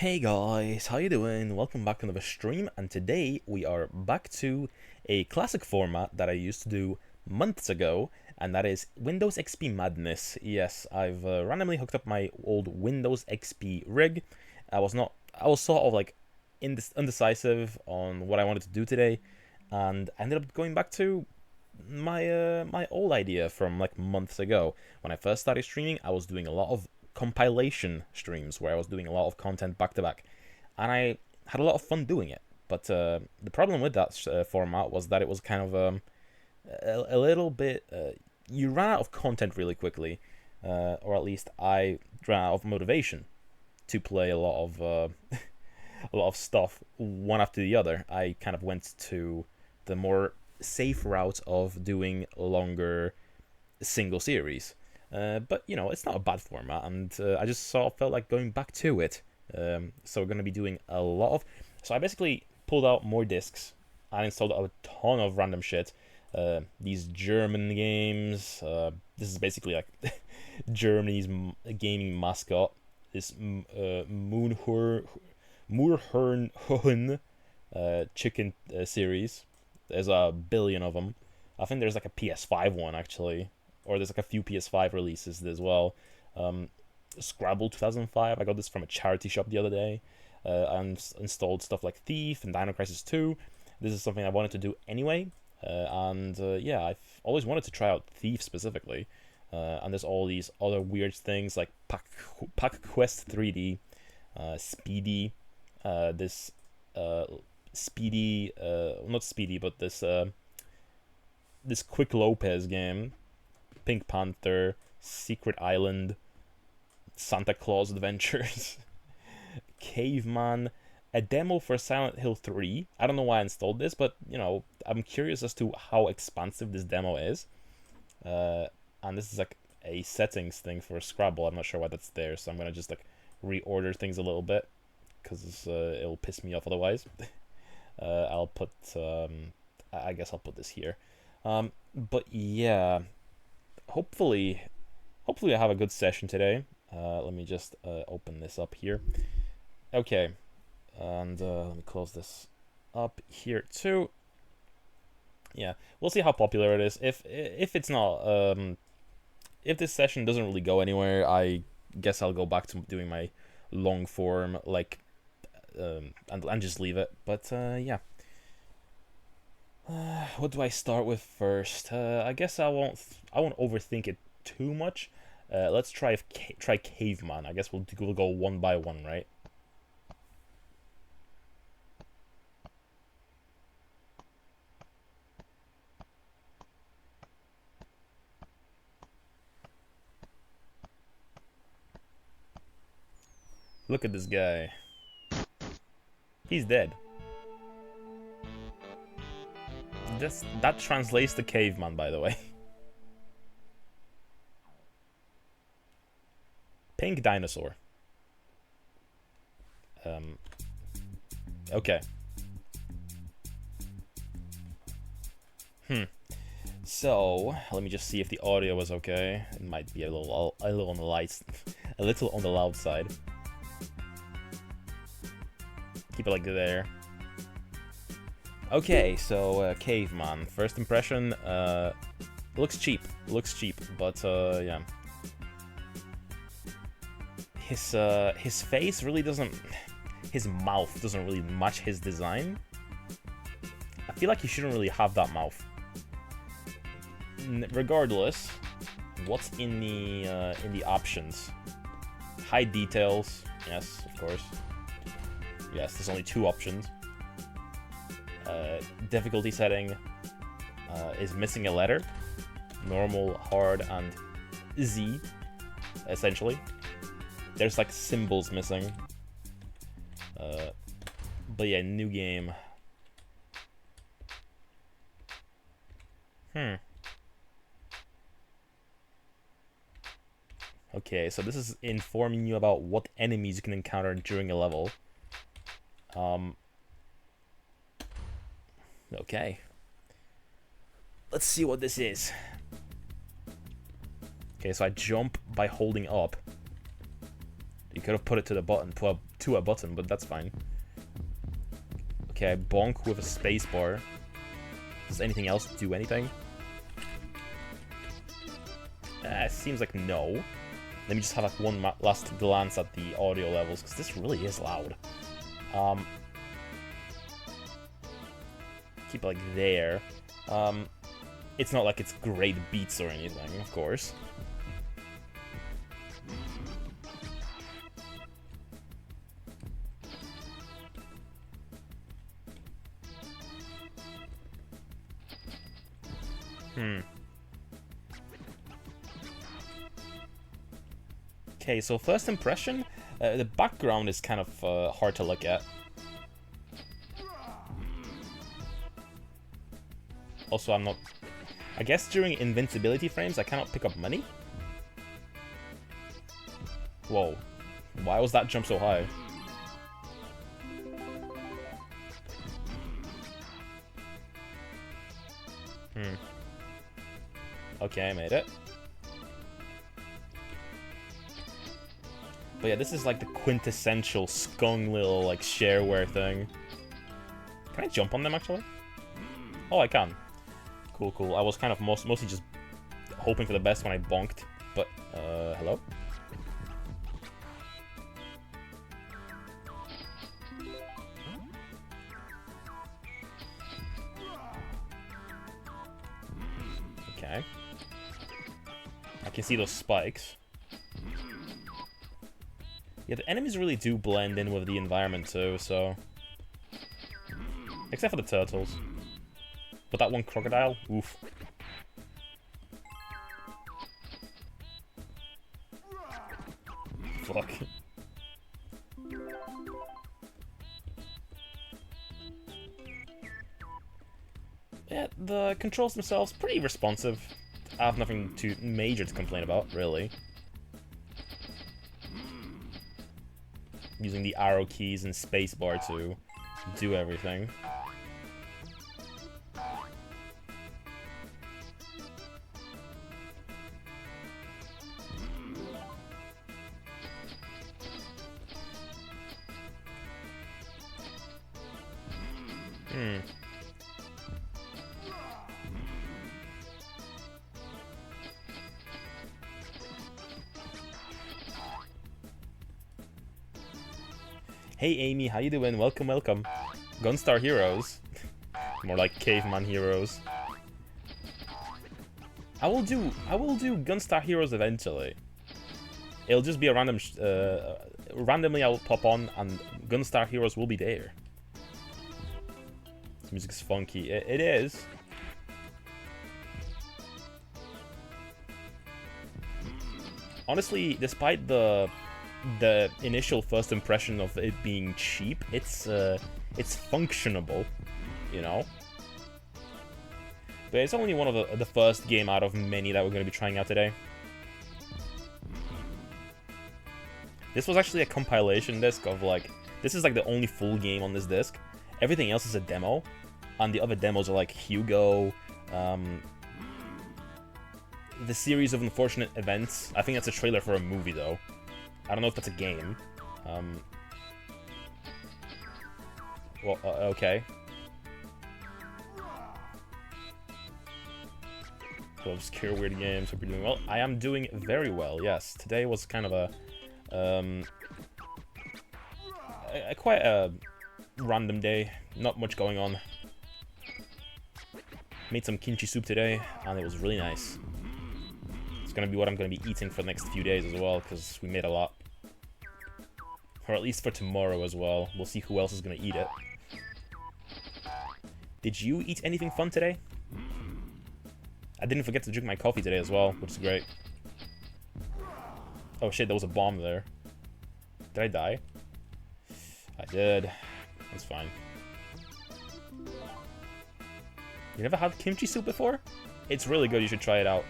Hey guys, how you doing? Welcome back to another stream, and today we are back to a classic format that I used to do months ago, and that is Windows XP Madness. Yes, I've randomly hooked up my old Windows XP rig. I was sort of like indecisive on what I wanted to do today, and I ended up going back to my old idea from like months ago. When I first started streaming, I was doing a lot of compilation streams where I was doing a lot of content back to back, and I had a lot of fun doing it. But the problem with that format was that it was kind of a little bit. You ran out of content really quickly, or at least I ran out of motivation to play a lot of a lot of stuff one after the other. I kind of went to the more safe route of doing longer single series. But you know, it's not a bad format, and I just sort of felt like going back to it. So we're going to be doing a lot of. So I basically pulled out more discs and installed a ton of random shit. These German games. This is basically like Germany's gaming mascot. This Moorhuhn chicken series. There's a billion of them. I think there's like a PS5 one actually, or there's like a few PS5 releases as well. Scrabble 2005. I got this from a charity shop the other day. I installed stuff like Thief and Dino Crisis 2. This is something I wanted to do anyway, and yeah, I've always wanted to try out Thief specifically. And there's all these other weird things like PacQuest 3D, Spidi, this Spidi, not Spidi, but this quick Lopez game, Pink Panther, Secret Island, Santa Claus Adventures, Caveman, a demo for Silent Hill 3. I don't know why I installed this, but you know, I'm curious as to how expansive this demo is. And this is like a settings thing for Scrabble. I'm not sure why that's there, so I'm gonna just like reorder things a little bit because it'll piss me off otherwise. I'll put, I guess I'll put this here. But yeah, hopefully I have a good session today. Let me just open this up here. Okay, and let me close this up here too. Yeah, we'll see how popular it is. If it's not, if this session doesn't really go anywhere, I guess I'll go back to doing my long form, like, and just leave it. But yeah. What do I start with first? I guess I won't overthink it too much. Let's try Caveman. I guess we'll go one by one, right? Look at this guy. He's dead. That translates to Caveman, by the way. Pink dinosaur. Okay. So let me just see if the audio was okay. It might be a little on the lights, a little on the loud side. Keep it like there. Okay, so Caveman. First impression, looks cheap, but yeah. His face really doesn't, his mouth doesn't really match his design. I feel like he shouldn't really have that mouth. Regardless, what's in the options? Hide details, yes, of course. Yes, there's only two options. Difficulty setting is missing a letter. Normal, hard, and Z, essentially. There's like symbols missing. But yeah, new game. Okay, so this is informing you about what enemies you can encounter during a level. Okay. Let's see what this is. Okay, so I jump by holding up. You could have put it to the button, to a button, but that's fine. Okay, bonk with a spacebar. Does anything else do anything? Seems like no. Let me just have like one last glance at the audio levels, because this really is loud. Keep it like there. It's not like it's great beats or anything, of course. Okay, so first impression, the background is kind of hard to look at. Also, I'm not... I guess during invincibility frames, I cannot pick up money? Whoa. Why was that jump so high? Okay, I made it. But yeah, this is like the quintessential skung little like shareware thing. Can I jump on them actually? Oh, I can. Cool, cool. I was kind of mostly just hoping for the best when I bonked. But, hello? Okay. I can see those spikes. Yeah, the enemies really do blend in with the environment too, so... Except for the turtles. But that one crocodile? Oof. Fuck. Yeah, the controls themselves, pretty responsive. I have nothing too major to complain about, really. Using the arrow keys and spacebar to do everything. Hey Amy, how you doing? Welcome, welcome. Gunstar Heroes. More like Caveman Heroes. I will do Gunstar Heroes eventually. It'll just be a random randomly I will pop on and Gunstar Heroes will be there. This music's funky. It is. Honestly, despite the initial first impression of it being cheap, it's functionable, you know. But it's only one of the first game out of many that we're going to be trying out today. This was actually a compilation disc of like, this is like the only full game on this disc. Everything else is a demo, and the other demos are like Hugo, the series of unfortunate events. I think that's a trailer for a movie though. I don't know if that's a game. Well, okay. So obscure weird games. Hope you're doing well. I am doing very well. Yes, today was kind of a quite a random day. Not much going on. Made some kimchi soup today, and it was really nice. It's gonna be what I'm gonna be eating for the next few days as well, because we made a lot. Or at least for tomorrow as well. We'll see who else is gonna eat it. Did you eat anything fun today? I didn't forget to drink my coffee today as well, which is great. Oh shit, there was a bomb there. Did I die? I did. That's fine. You never had kimchi soup before? It's really good, you should try it out.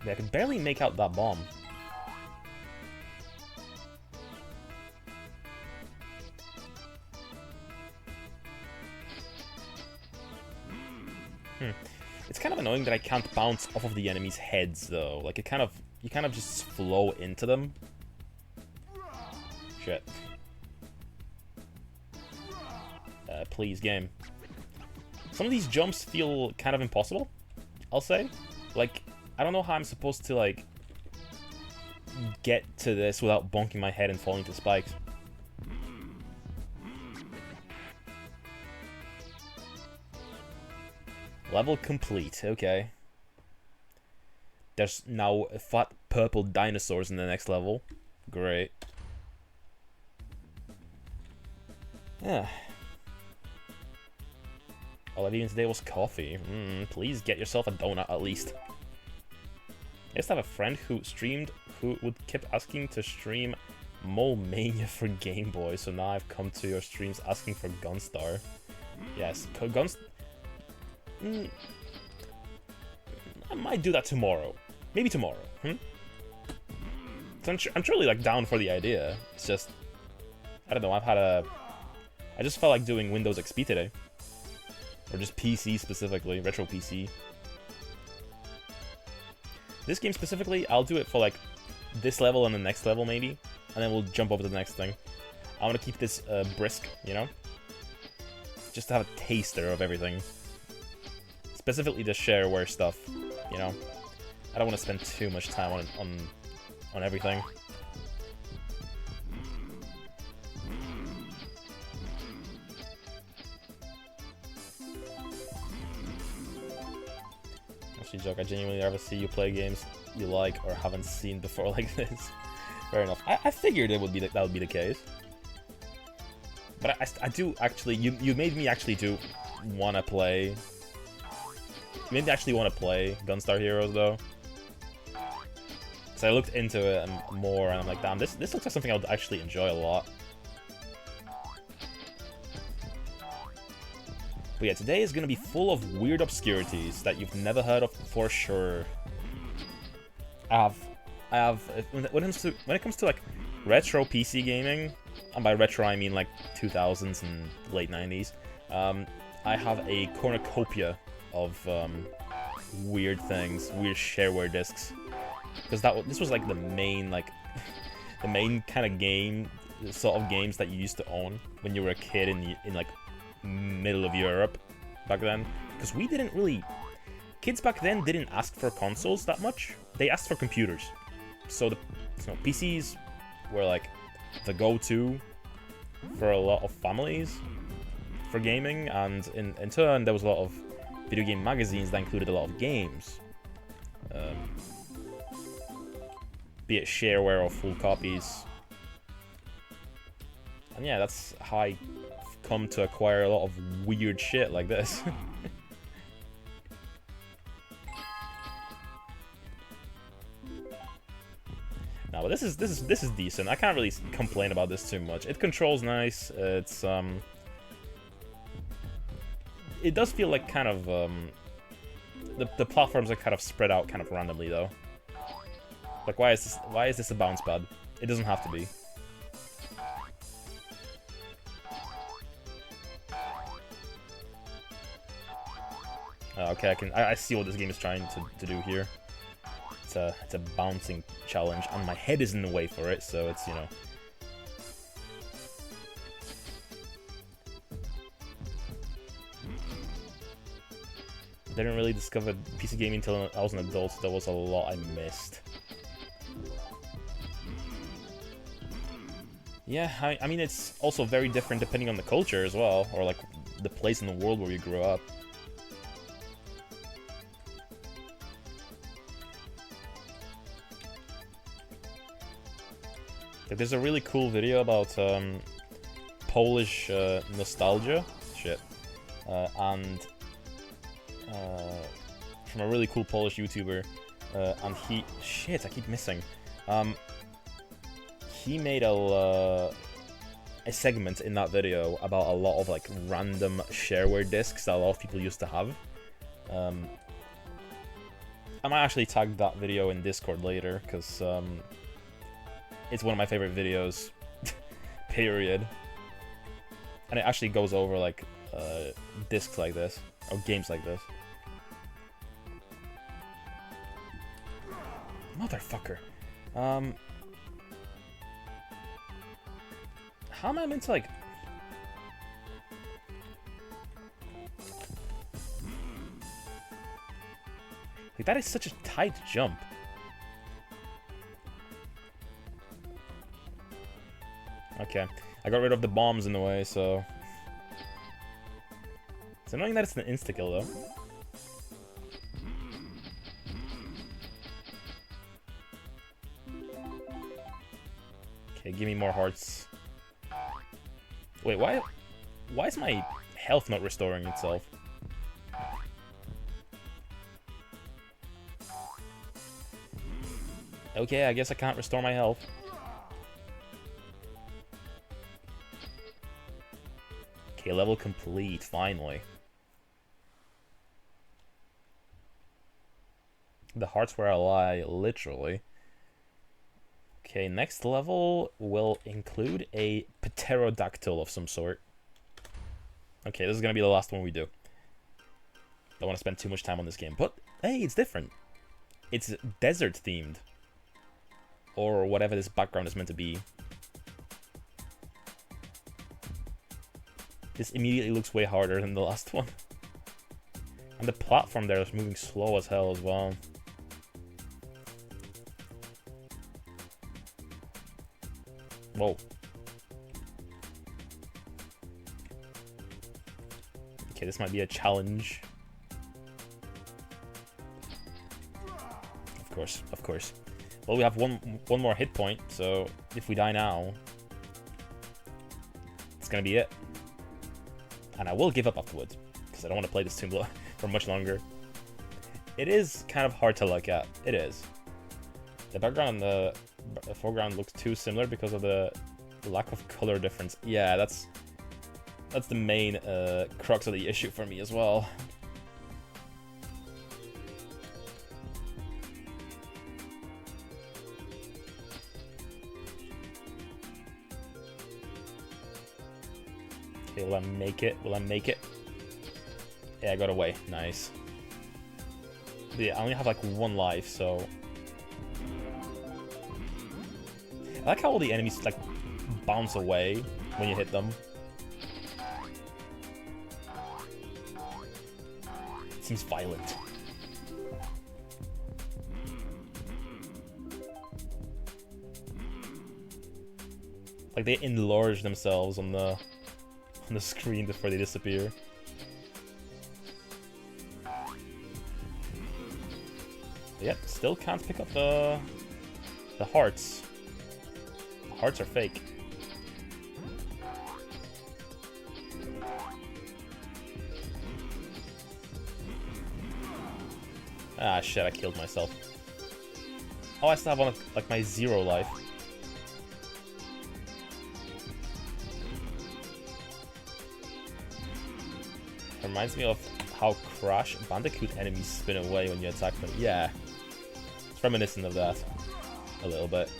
Yeah, I could barely make out that bomb. It's kind of annoying that I can't bounce off of the enemies' heads though. Like you kind of just flow into them. Shit. Please, game. Some of these jumps feel kind of impossible, I'll say. Like, I don't know how I'm supposed to, like, get to this without bonking my head and falling to spikes. Level complete, okay. There's now fat purple dinosaurs in the next level. Great. Yeah. All I've eaten today was coffee. Please get yourself a donut at least. I used to have a friend who streamed who would keep asking to stream Mole Mania for Game Boy, so now I've come to your streams asking for Gunstar. Yes, I might do that tomorrow. Maybe tomorrow. So I'm truly like down for the idea. It's just, I don't know. I just felt like doing Windows XP today, or just PC specifically, retro PC. This game specifically, I'll do it for like this level and the next level maybe, and then we'll jump over to the next thing. I want to keep this brisk, you know, just to have a taster of everything. Specifically the shareware stuff, you know. I don't want to spend too much time on everything. Actually, joke. I genuinely never see you play games you like or haven't seen before like this. Fair enough. I figured it would be that would be the case. But I do actually. You made me actually do want to play. You made me actually want to play Gunstar Heroes though. So I looked into it more, and I'm like, damn, this looks like something I would actually enjoy a lot. But yeah, today is gonna be full of weird obscurities that you've never heard of for sure. I have when it comes to like retro PC gaming, and by retro I mean like 2000s and late 90s. I have a cornucopia of weird things, weird shareware discs, because this was like the main the main kind of game, sort of games that you used to own when you were a kid in like middle of Europe back then. Because we didn't really, kids back then didn't ask for consoles that much. They asked for computers. So PCs were like the go-to for a lot of families for gaming, and in turn there was a lot of video game magazines that included a lot of games, be it shareware or full copies. And yeah, that's how I come to acquire a lot of weird shit like this. No, but this is decent. I can't really complain about this too much. It controls nice. It's it does feel like kind of the platforms are kind of spread out kind of randomly though. Like why is this a bounce pad? It doesn't have to be. Okay, I see what this game is trying to do here. It's a bouncing challenge, and my head is in the way for it, so it's, you know. Didn't really discover PC gaming until I was an adult, so there was a lot I missed. Yeah, I mean, it's also very different depending on the culture as well, or like the place in the world where you grew up. Like, there's a really cool video about Polish nostalgia, and from a really cool Polish YouTuber, and I keep missing. He made a segment in that video about a lot of like random shareware discs that a lot of people used to have. I might actually tag that video in Discord later, because it's one of my favorite videos, period. And it actually goes over like discs like this, or games like this. Motherfucker. How am I meant to, like... Like, that is such a tight jump. Okay, I got rid of the bombs in the way, so... It's annoying that it's an insta-kill, though. Okay, give me more hearts. Wait, why is my health not restoring itself? Okay, I guess I can't restore my health. Okay, level complete, finally. The heart's where I lie, literally. Okay, next level will include a pterodactyl of some sort. Okay, this is gonna be the last one we do. Don't want to spend too much time on this game, but hey, it's different. It's desert themed. Or whatever this background is meant to be. This immediately looks way harder than the last one. And the platform there is moving slow as hell as well. Whoa. Okay, this might be a challenge. Of course, of course. Well, we have one more hit point, so if we die now, it's gonna be it. And I will give up afterwards, because I don't want to play this too for much longer. It is kind of hard to look at. It is. The background and the foreground looks too similar because of the lack of color difference. Yeah, that's the main crux of the issue for me as well. Okay, will I make it? Will I make it? Yeah, I got away. Nice. But yeah, I only have like one life, so... I like how all the enemies like bounce away when you hit them. It seems violent. Like they enlarge themselves on the screen before they disappear. Yep, still can't pick up the hearts. The hearts are fake. Ah shit, I killed myself. Oh, I still have one of, like my 0 life. Reminds me of how Crash Bandicoot enemies spin away when you attack them. Yeah, it's reminiscent of that a little bit.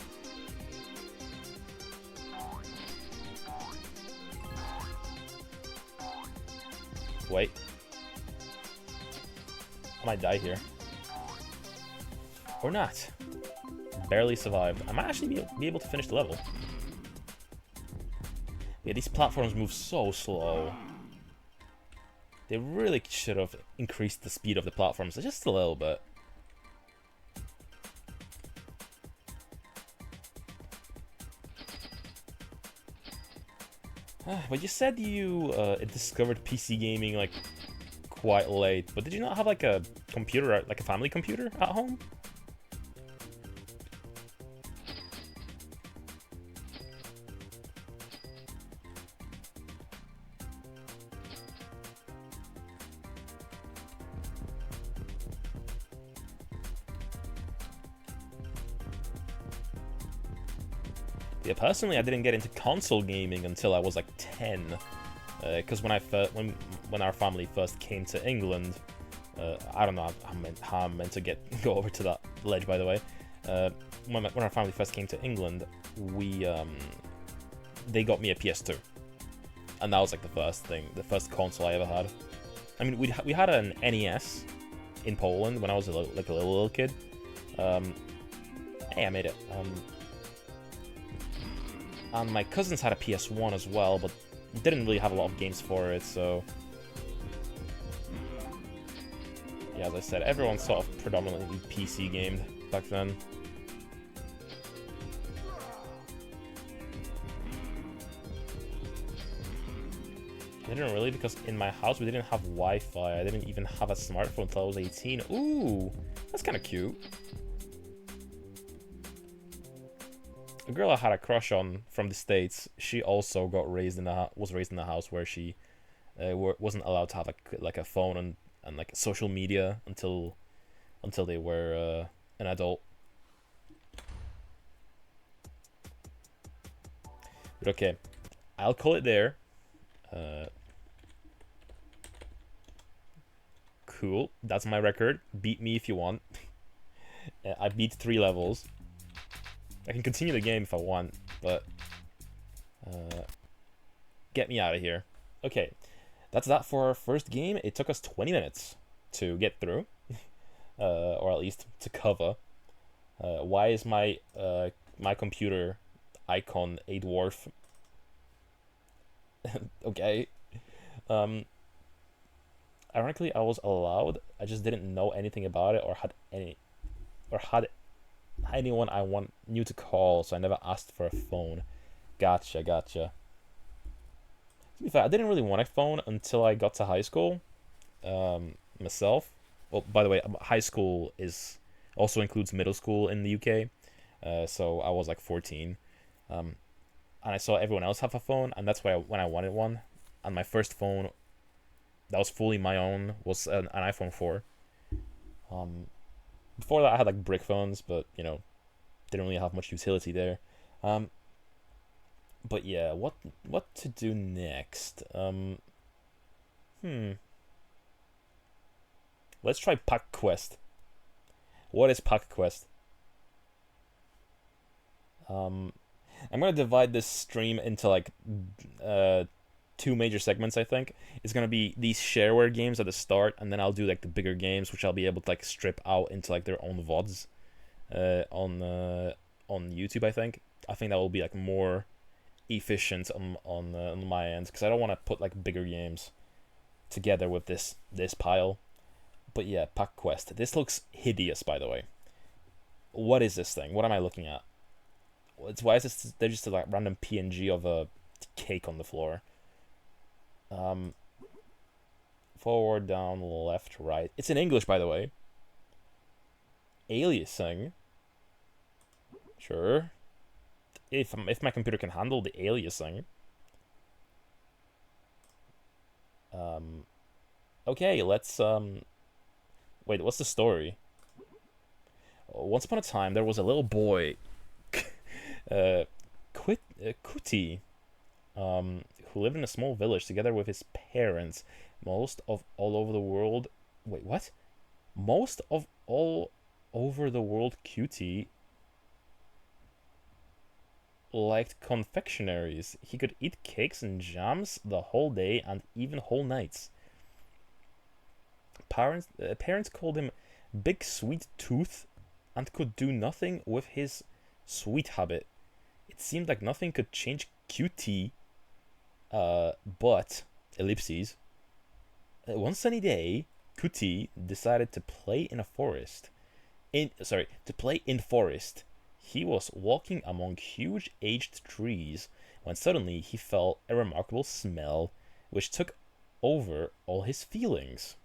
Wait, I might die here or not. Barely survived. I might actually be able to finish the level. Yeah, these platforms move so slow. They really should have increased the speed of the platforms just a little bit. But you said you discovered PC gaming like quite late, but did you not have like a computer, like a family computer at home? Yeah, personally, I didn't get into console gaming until I was like 10, because when our family first came to England, I don't know how I'm meant to go over to that ledge, by the way. When our family first came to England, they got me a PS2, and that was like the first console I ever had. I mean, we had an NES in Poland when I was like a little kid. Hey, I made it. And my cousins had a PS1 as well, but didn't really have a lot of games for it, so... Yeah, as I said, everyone sort of predominantly PC gamed back then. I didn't really, because in my house we didn't have Wi-Fi. I didn't even have a smartphone until I was 18. Ooh, that's kind of cute. A girl I had a crush on from the States, she also was raised in a house where she wasn't allowed to have like a phone and like social media until they were an adult. But okay, I'll call it there. Cool, that's my record. Beat me if you want. I beat 3 levels. I can continue the game if I want, but get me out of here. Okay, that's that for our first game. It took us 20 minutes to get through, or at least to cover. Why is my my computer icon a dwarf? Okay. Ironically, I was allowed. I just didn't know anything about it or had anyone I knew to call, so I never asked for a phone. Gotcha. To be fair, I didn't really want a phone until I got to high school. Myself. Well, by the way, high school also includes middle school in the UK. So I was like 14. And I saw everyone else have a phone, and that's why when I wanted one. And my first phone that was fully my own was an iPhone 4. Before that I had like brick phones, but you know, didn't really have much utility there. But yeah, what to do next? Let's try PacQuest. What is PacQuest? I'm gonna divide this stream into like 2 major segments, I think. It's gonna be these shareware games at the start, and then I'll do like the bigger games, which I'll be able to like strip out into like their own VODs on YouTube. I think that will be like more efficient on my end, because I don't want to put like bigger games together with this pile. But yeah, PacQuest. This looks hideous, by the way. What is this thing? What am I looking at? Why is this? They're just a like random PNG of a cake on the floor. Forward, down, left, right. It's in English, by the way. Aliasing. Sure. If my computer can handle the aliasing. Okay, let's wait, what's the story? Once upon a time, there was a little boy, Kuti, who lived in a small village together with his parents. Most of all over the world. Wait, what? Most of all over the world, Cutie liked confectionaries. He could eat cakes and jams the whole day and even whole nights. Parents called him Big Sweet Tooth and could do nothing with his sweet habit. It seemed like nothing could change Cutie, but ellipses. One sunny day, Kuti decided to play in forest. He was walking among huge aged trees when suddenly he felt a remarkable smell which took over all his feelings.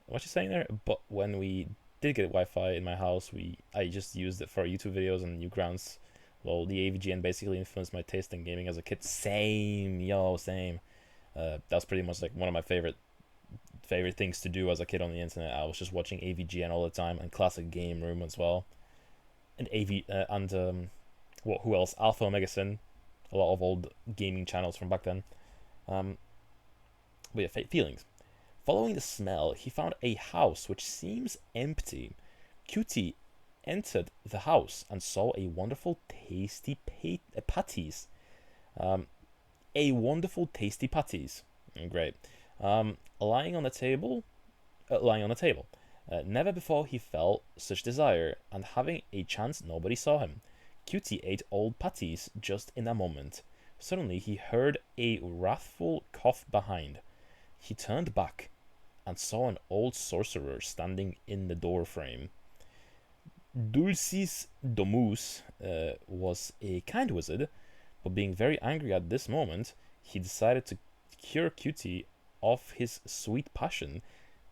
What you saying there? But when we did get Wi-Fi in my house, I just used it for YouTube videos and Newgrounds. Well, the AVGN basically influenced my taste in gaming as a kid. Same. That was pretty much like one of my favorite things to do as a kid on the internet. I was just watching AVGN all the time, and Classic Game Room as well, and who else? Alpha Omega Sin, a lot of old gaming channels from back then. But yeah, feelings. Following the smell, he found a house which seems empty. Cutie entered the house and saw a wonderful tasty patties. Great. Lying on the table. Never before he felt such desire, and having a chance nobody saw him. Cutie ate old patties just in a moment. Suddenly he heard a wrathful cough behind. He turned back and saw an old sorcerer standing in the doorframe. Dulcis Domus was a kind wizard, but being very angry at this moment, he decided to cure Cutie of his sweet passion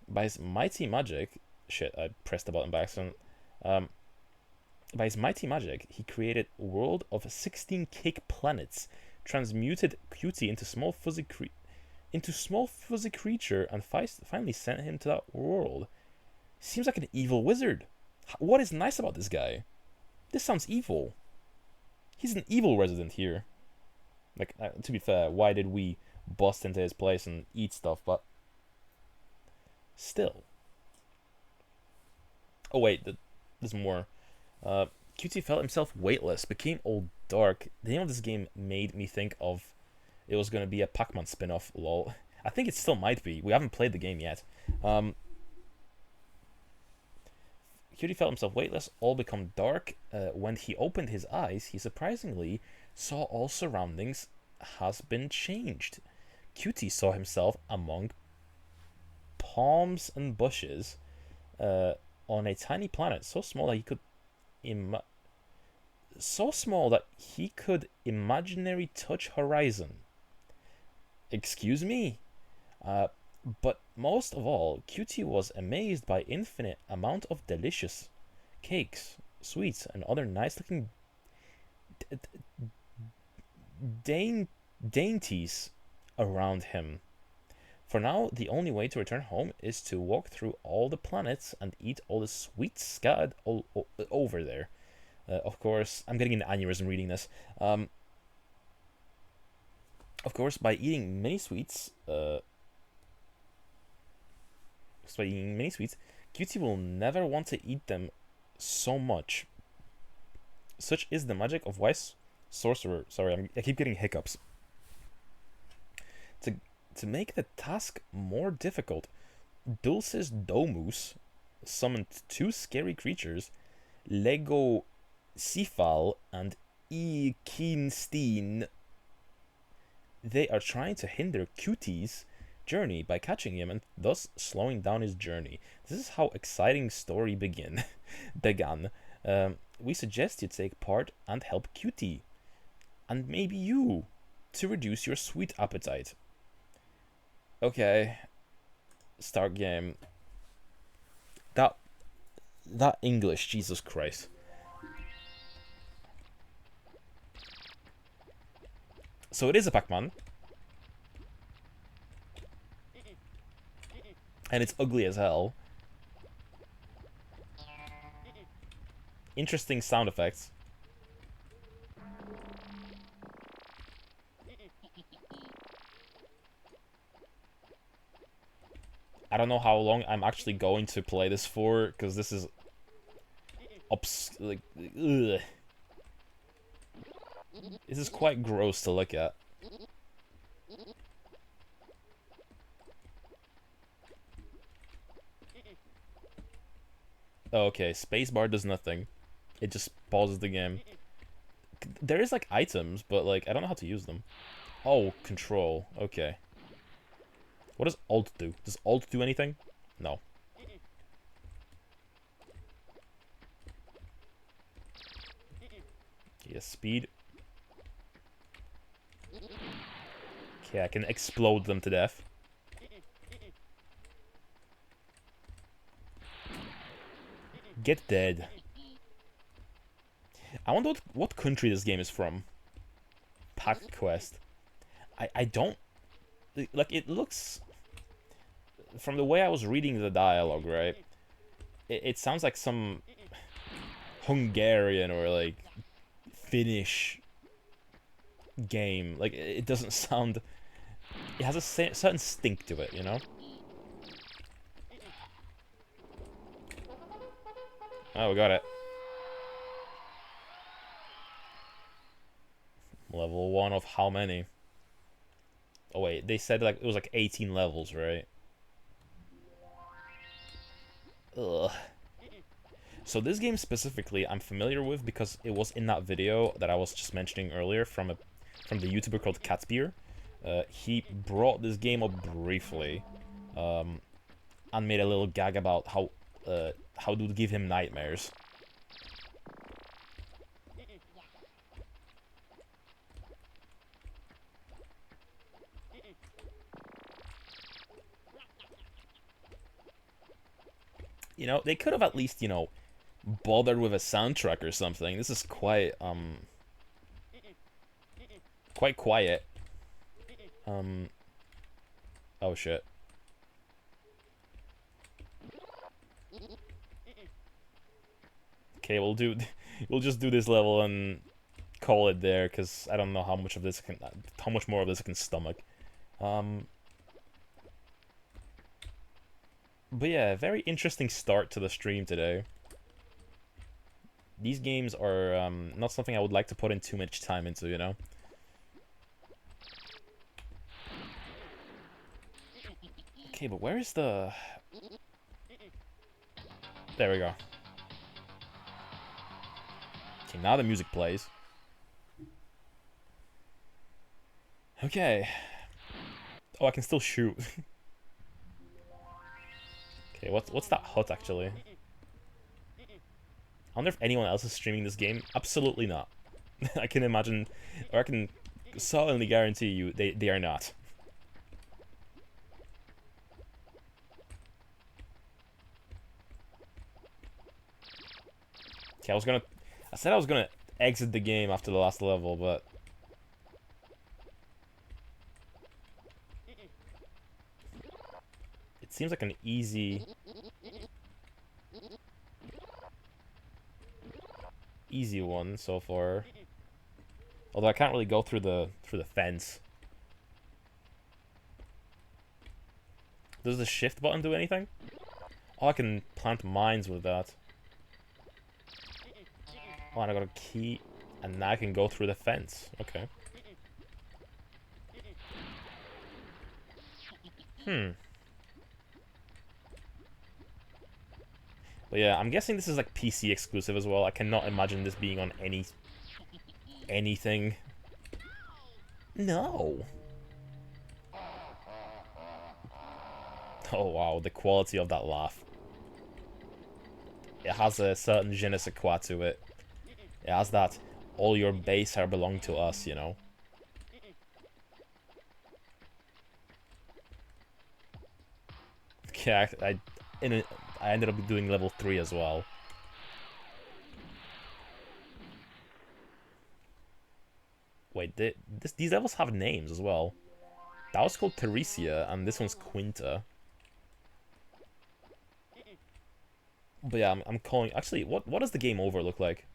by his mighty magic. Shit, I pressed the button by accident. By his mighty magic, he created a world of 16 cake planets, transmuted Cutie into small fuzzy creature, and finally sent him to that world. Seems like an evil wizard. What is nice about this guy? This sounds evil. He's an evil resident here. Like, to be fair, why did we bust into his place and eat stuff? But still. Oh wait, there's more. Cutie felt himself weightless, became all dark. The name of this game made me think of it was going to be a Pac-Man spin-off, lol. I think it still might be. We haven't played the game yet. Cutie felt himself weightless, all become dark. When he opened his eyes, he surprisingly saw all surroundings has been changed. Cutie saw himself among palms and bushes on a tiny planet so small that he could imaginary touch horizon. Excuse me? But most of all, Cutie was amazed by infinite amount of delicious cakes, sweets, and other nice-looking dainties around him. For now, the only way to return home is to walk through all the planets and eat all the sweets scattered all over there. Of course, I'm getting an aneurysm reading this. Of course, by eating many sweets, Cutie will never want to eat them so much. Such is the magic of wise sorcerer. Sorry, I keep getting hiccups. To make the task more difficult, Dulcis Domus summoned two scary creatures, Lego Cephal and Ekinstein. They are trying to hinder Cutie's journey by catching him and thus slowing down his journey. This is how exciting story began. We suggest you take part and help Cutie, and maybe you, to reduce your sweet appetite. Okay, start game. That English, Jesus Christ. So it is a Pac-Man. And it's ugly as hell. Interesting sound effects. I don't know how long I'm actually going to play this for, because this is ugh. This is quite gross to look at. Okay, spacebar does nothing. It just pauses the game. There is like items, but like I don't know how to use them. Oh, control. Okay. What does alt do? Does alt do anything? No. Yes, speed. Okay, I can explode them to death. Get dead. I wonder what country this game is from. PacQuest. I don't... Like, it looks... From the way I was reading the dialogue, right? It sounds like some Hungarian or, like, Finnish game. Like, it doesn't sound... It has a certain stink to it, you know? Oh, we got it. Level 1 of how many? Oh wait, they said like it was like 18 levels, right? Ugh. So this game specifically, I'm familiar with because it was in that video that I was just mentioning earlier from the YouTuber called Catbeer. He brought this game up briefly, and made a little gag about how it would give him nightmares. You know, they could have at least, you know, bothered with a soundtrack or something. This is quite quiet. Oh shit. Okay, we'll just do this level and call it there, because I don't know how much more of this I can stomach. But yeah, very interesting start to the stream today. These games are not something I would like to put in too much time into, you know? Okay, but where is the... There we go. Okay, now the music plays. Okay. Oh, I can still shoot. Okay, what's that hut actually? I wonder if anyone else is streaming this game. Absolutely not. I can imagine, or I can solemnly guarantee you they are not. Okay, I said I was gonna exit the game after the last level, but it seems like an easy one so far. Although I can't really go through the fence. Does the shift button do anything? Oh, I can plant mines with that. Oh, and I got a key, and now I can go through the fence. Okay. But yeah, I'm guessing this is like PC exclusive as well. I cannot imagine this being on anything. No. Oh wow, the quality of that laugh. It has a certain je ne sais quoi to it. It has that all your base are belong to us, you know. Okay, I ended up doing level 3 as well. Wait, these levels have names as well. That was called Theresia, and this one's Quinta. But yeah, I'm calling... Actually, what does the game over look like?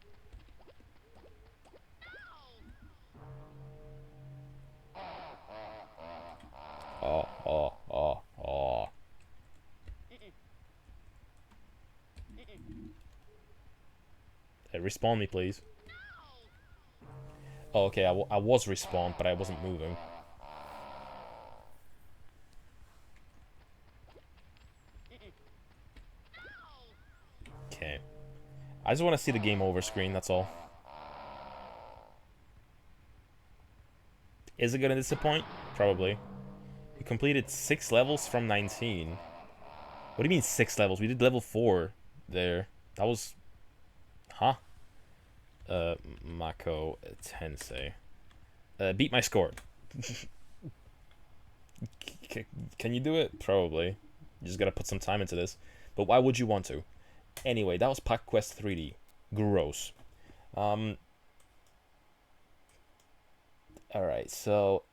Oh. Hey, respawn me, please. Oh, okay, I was respawned, but I wasn't moving. Okay. I just want to see the game over screen, that's all. Is it gonna disappoint? Probably. We completed 6 levels from 19. What do you mean 6 levels? We did level 4 there. That was... Huh? Mako Tensei. Beat my score. Can you do it? Probably. You just gotta put some time into this. But why would you want to? Anyway, that was PacQuest 3D. Gross. Alright, so...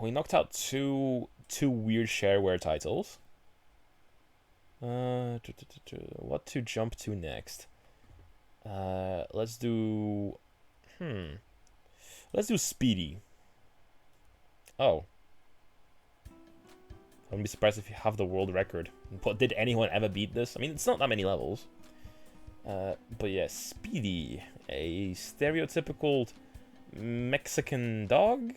we knocked out two weird shareware titles. What to jump to next? Let's do... Let's do Spidi. Oh. I wouldn't be surprised if you have the world record. But did anyone ever beat this? I mean, it's not that many levels. But yeah, Spidi. A stereotypical Mexican dog?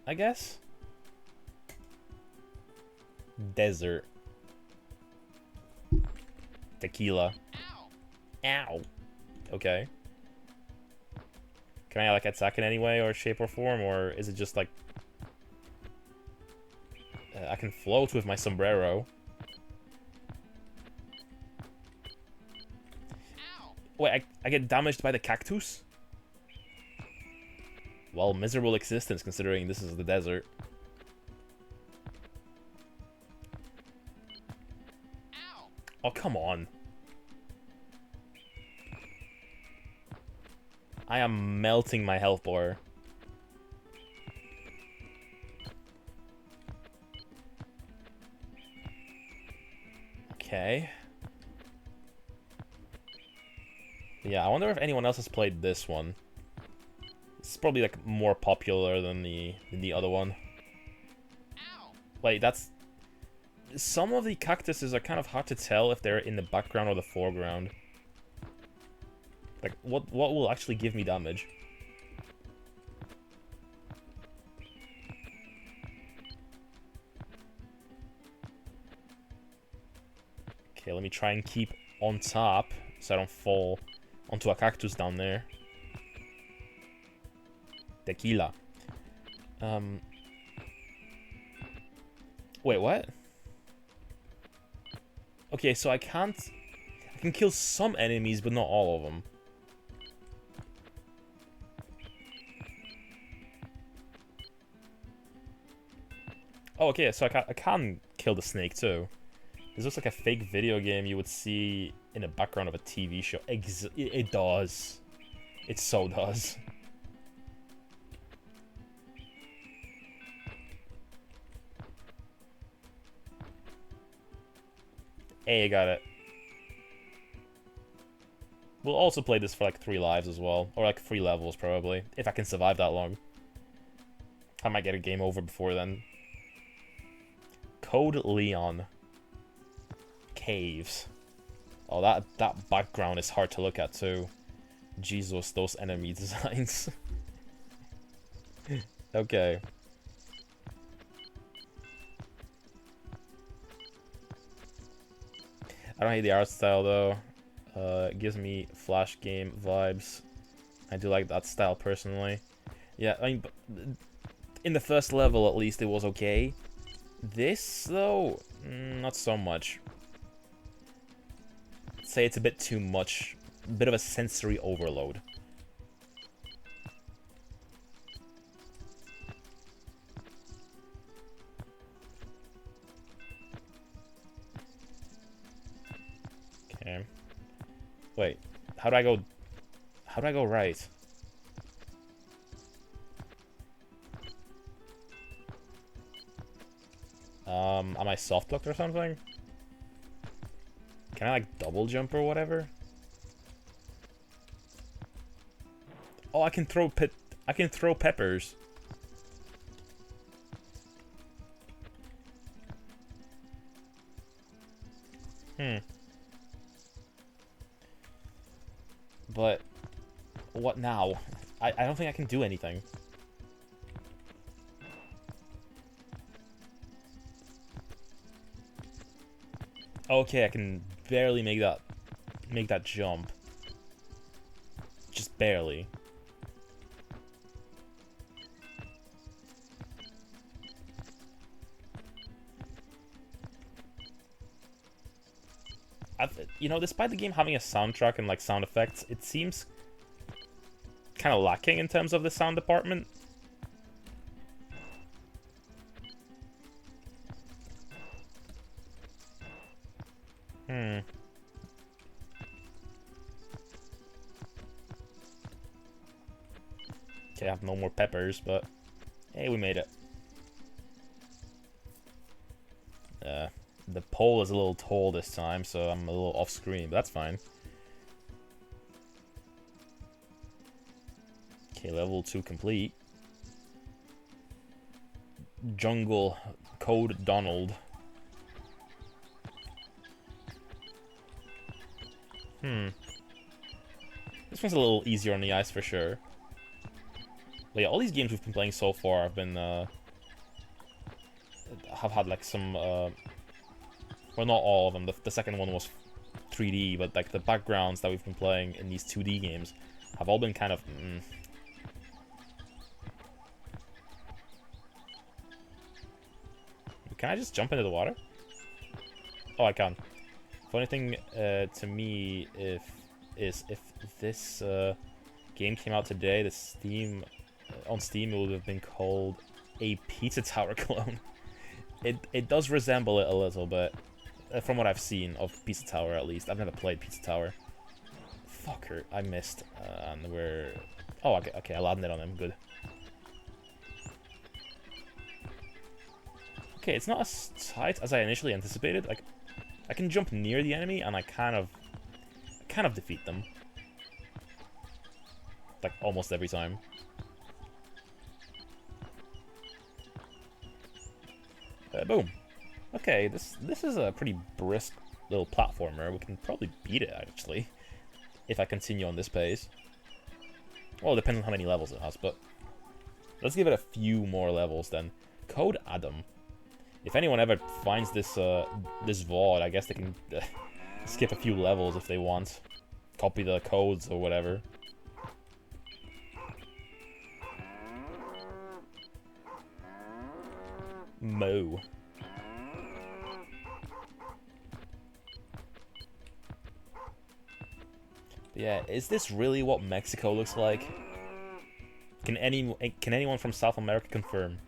I guess? Desert. Tequila. Ow. Okay. Can I, like, attack in any way or shape or form, or is it just, like... I can float with my sombrero. Wait, I get damaged by the cactus? Well, miserable existence, considering this is the desert. Oh, come on. I am melting my health bar. Okay. Yeah, I wonder if anyone else has played this one. It's probably like more popular than the other one. Wait, that's... Some of the cactuses are kind of hard to tell if they're in the background or the foreground. Like, what will actually give me damage? Okay, let me try and keep on top so I don't fall onto a cactus down there. Tequila. Wait, what? Okay, so I can kill some enemies, but not all of them. Oh, okay, so I can kill the snake too. This looks like a fake video game you would see in the background of a TV show. It does. It so does. Hey, I got it. We'll also play this for like 3 lives as well. Or like 3 levels, probably. If I can survive that long. I might get a game over before then. Code Leon. Caves. Oh, that background is hard to look at too. Jesus, those enemy designs. Okay. I don't hate the art style though. It gives me Flash game vibes. I do like that style personally. Yeah, I mean, in the first level at least it was okay. This though, not so much. I'd say it's a bit too much. A bit of a sensory overload. Okay. Wait, how do I go right? Am I soft locked or something? Can I like double jump or whatever? Oh, I can throw peppers. But what now? I don't think I can do anything. Okay, I can barely make that jump. Just barely. You know, despite the game having a soundtrack and like sound effects, it seems kind of lacking in terms of the sound department. Okay, I have no more peppers, but hey, we made it. The pole is a little tall this time, so I'm a little off screen, but that's fine. Okay, level 2 complete. Jungle Code Donald. This one's a little easier on the eyes for sure. But yeah, all these games we've been playing so far have been have had like some well, not all of them. The second one was 3D, but like the backgrounds that we've been playing in these 2D games have all been kind of. Can I just jump into the water? Oh, I can. Funny thing to me is if this game came out today, the Steam on Steam, it would have been called a Pizza Tower clone. It does resemble it a little bit, from what I've seen of Pizza Tower at least. I've never played Pizza Tower. Fucker, I missed, and we're... Oh, okay, I landed on him, good. Okay, it's not as tight as I initially anticipated. Like, I can jump near the enemy, and I kind of defeat them. Like, almost every time. Boom. Okay, this is a pretty brisk little platformer. We can probably beat it, actually, if I continue on this pace. Well, it depends on how many levels it has, but let's give it a few more levels then. Code Adam. If anyone ever finds this this VOD, I guess they can skip a few levels if they want. Copy the codes or whatever. Mo. Yeah, is this really what Mexico looks like? Can anyone from South America confirm?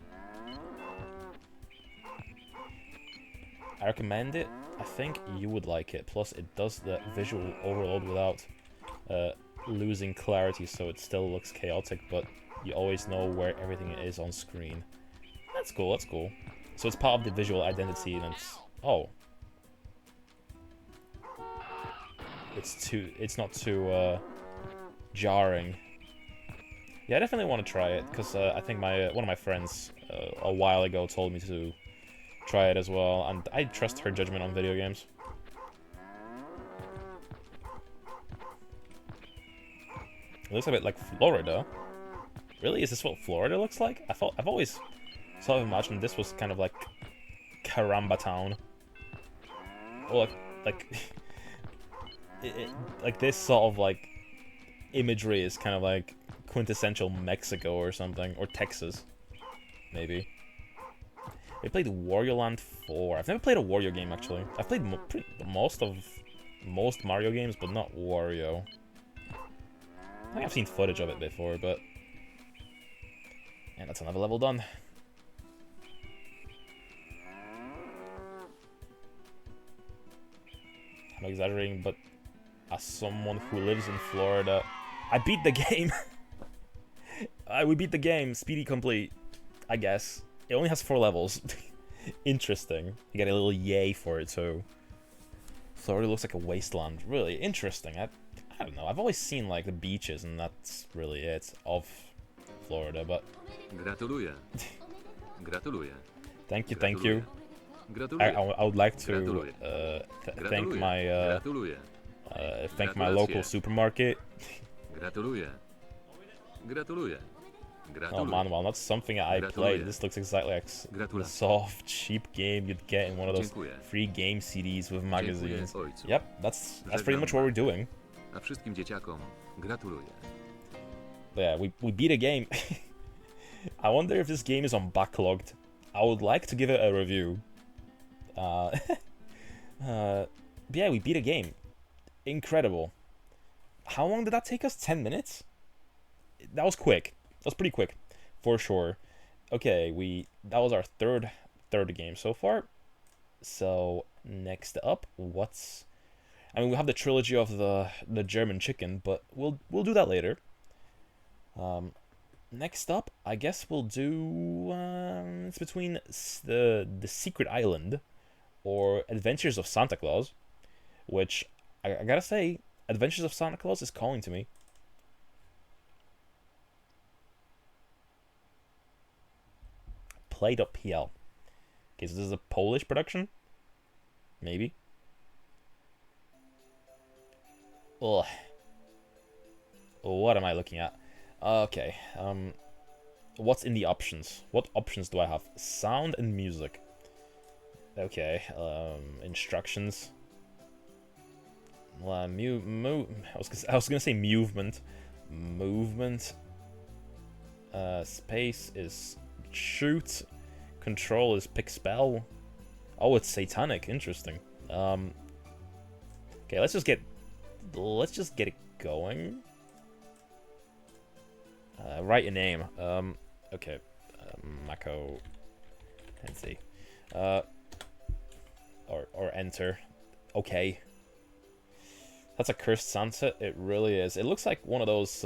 I recommend it. I think you would like it. Plus, it does the visual overload without losing clarity, so it still looks chaotic, but you always know where everything is on screen. That's cool, that's cool. So it's part of the visual identity, and it's... Oh. It's not too jarring. Yeah, I definitely want to try it, because I think one of my friends a while ago told me to try it as well, and I trust her judgment on video games. It looks a bit like Florida. Really? Is this what Florida looks like? I've always sort of imagined this was kind of like Caramba Town. Or like like this sort of like imagery is kind of like quintessential Mexico or something, or Texas, maybe. I played Wario Land 4. I've never played a Wario game, actually. I've played most Mario games, but not Wario. I think I've seen footage of it before, but... And that's another level done. I'm exaggerating, but as someone who lives in Florida, I beat the game! We beat the game, Spidi complete, I guess. It only has 4 levels. Interesting. You get a little yay for it, too. Florida looks like a wasteland. Really interesting. I don't know. I've always seen, like, the beaches, and that's really it of Florida, but... Gratuluję. Gratuluję. Thank you, thank you. I would like to thank my thank my local supermarket. Gratuluję. Gratuluję. Oh man, well, that's something I played. This looks exactly like the soft, cheap game you'd get in one of those free game CDs with magazines. Yep, that's pretty much what we're doing. A wszystkim dzieciakom gratuluję. But yeah, we beat a game. I wonder if this game is on backlogged. I would like to give it a review. But yeah, we beat a game. Incredible. How long did that take us? 10 minutes? That was quick. That was pretty quick, for sure. Okay, that was our third game so far. So next up, I mean, we have the trilogy of the German chicken, but we'll do that later. Next up, I guess we'll do it's between the Secret Island or Adventures of Santa Claus, which I gotta say, Adventures of Santa Claus is calling to me. Play.pl. Okay, so this is a Polish production? Maybe. Ugh. What am I looking at? Okay, what's in the options? What options do I have? Sound and music. Okay, instructions. I was gonna say movement. Movement. Space is shoot. Control is pick spell. Oh, it's satanic. Interesting. Okay, let's just get it going. Write your name. Okay. Mako. Let's see. Or enter. Okay. That's a cursed sunset. It really is. It looks like one of those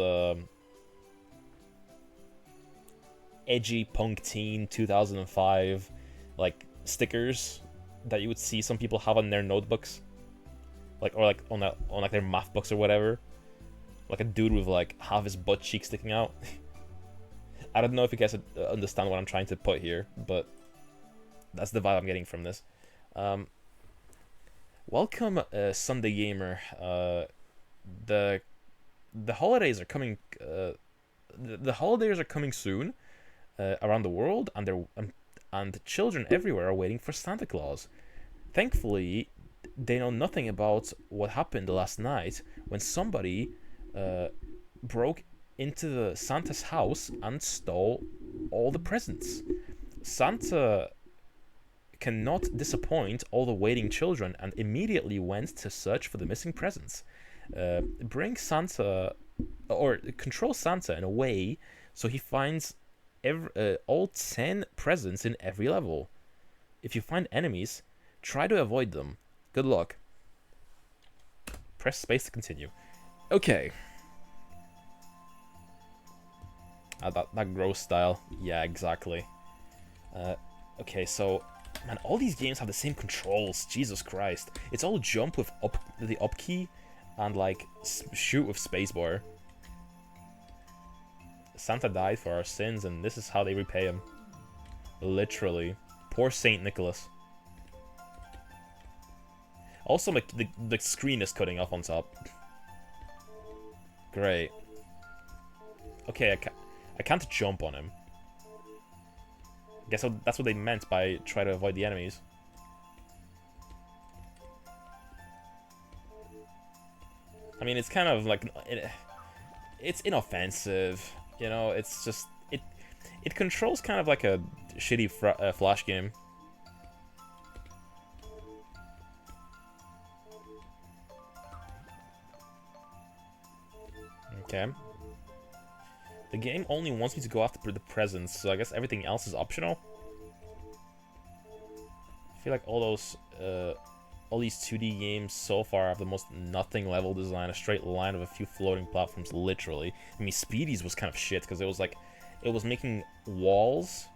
edgy punk teen 2005 like stickers that you would see some people have on their notebooks, or on their math books or whatever. Like a dude with like half his butt cheek sticking out. I don't know if you guys understand what I'm trying to put here, but that's the vibe I'm getting from this. Welcome, Sunday Gamer. The holidays are coming. The holidays are coming soon around the world, and children everywhere are waiting for Santa Claus. Thankfully, they know nothing about what happened last night when somebody broke into the Santa's house and stole all the presents. Santa cannot disappoint all the waiting children and immediately went to search for the missing presents. Bring Santa, or control Santa in a way so he finds all 10 presents in every level. If you find enemies, try to avoid them. Good luck. Press space to continue. Okay. That gross style. Yeah, exactly. Okay, so man, all these games have the same controls. Jesus Christ. It's all jump with the up key and like shoot with spacebar. Santa died for our sins, and this is how they repay him. Literally. Poor Saint Nicholas. Also, the screen is cutting off on top. Great. Okay, I can't jump on him. Guess that's what they meant by try to avoid the enemies. I mean, it's kind of like it's inoffensive, you know. It's just it controls kind of like a shitty Flash game. Okay. The game only wants me to go after the presents, so I guess everything else is optional. I feel like all these 2D games so far have the most nothing level design, a straight line of a few floating platforms, literally. I mean, Spidi's was kind of shit, because it was making walls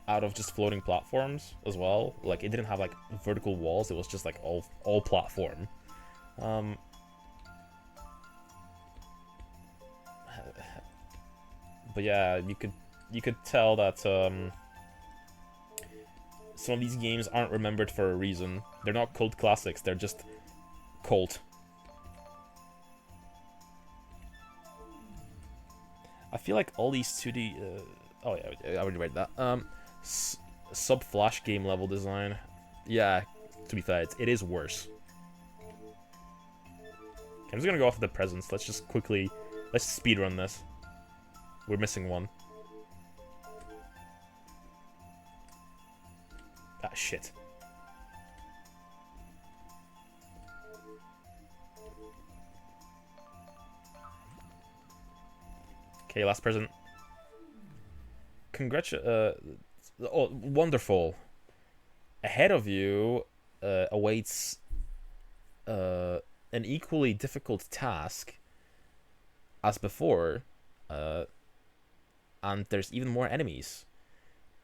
out of just floating platforms as well. Like, it didn't have, like, vertical walls, it was just, like, all platform. But yeah, you could tell that some of these games aren't remembered for a reason. They're not cult classics, they're just cult. I feel like all these 2D... oh yeah, I already read that. Sub-Flash game level design. Yeah, to be fair, it is worse. Okay, I'm just gonna go off the presents. Let's speedrun this. We're missing one. Ah, shit. Okay, last present. Oh, wonderful. Ahead of you awaits an equally difficult task as before. And there's even more enemies.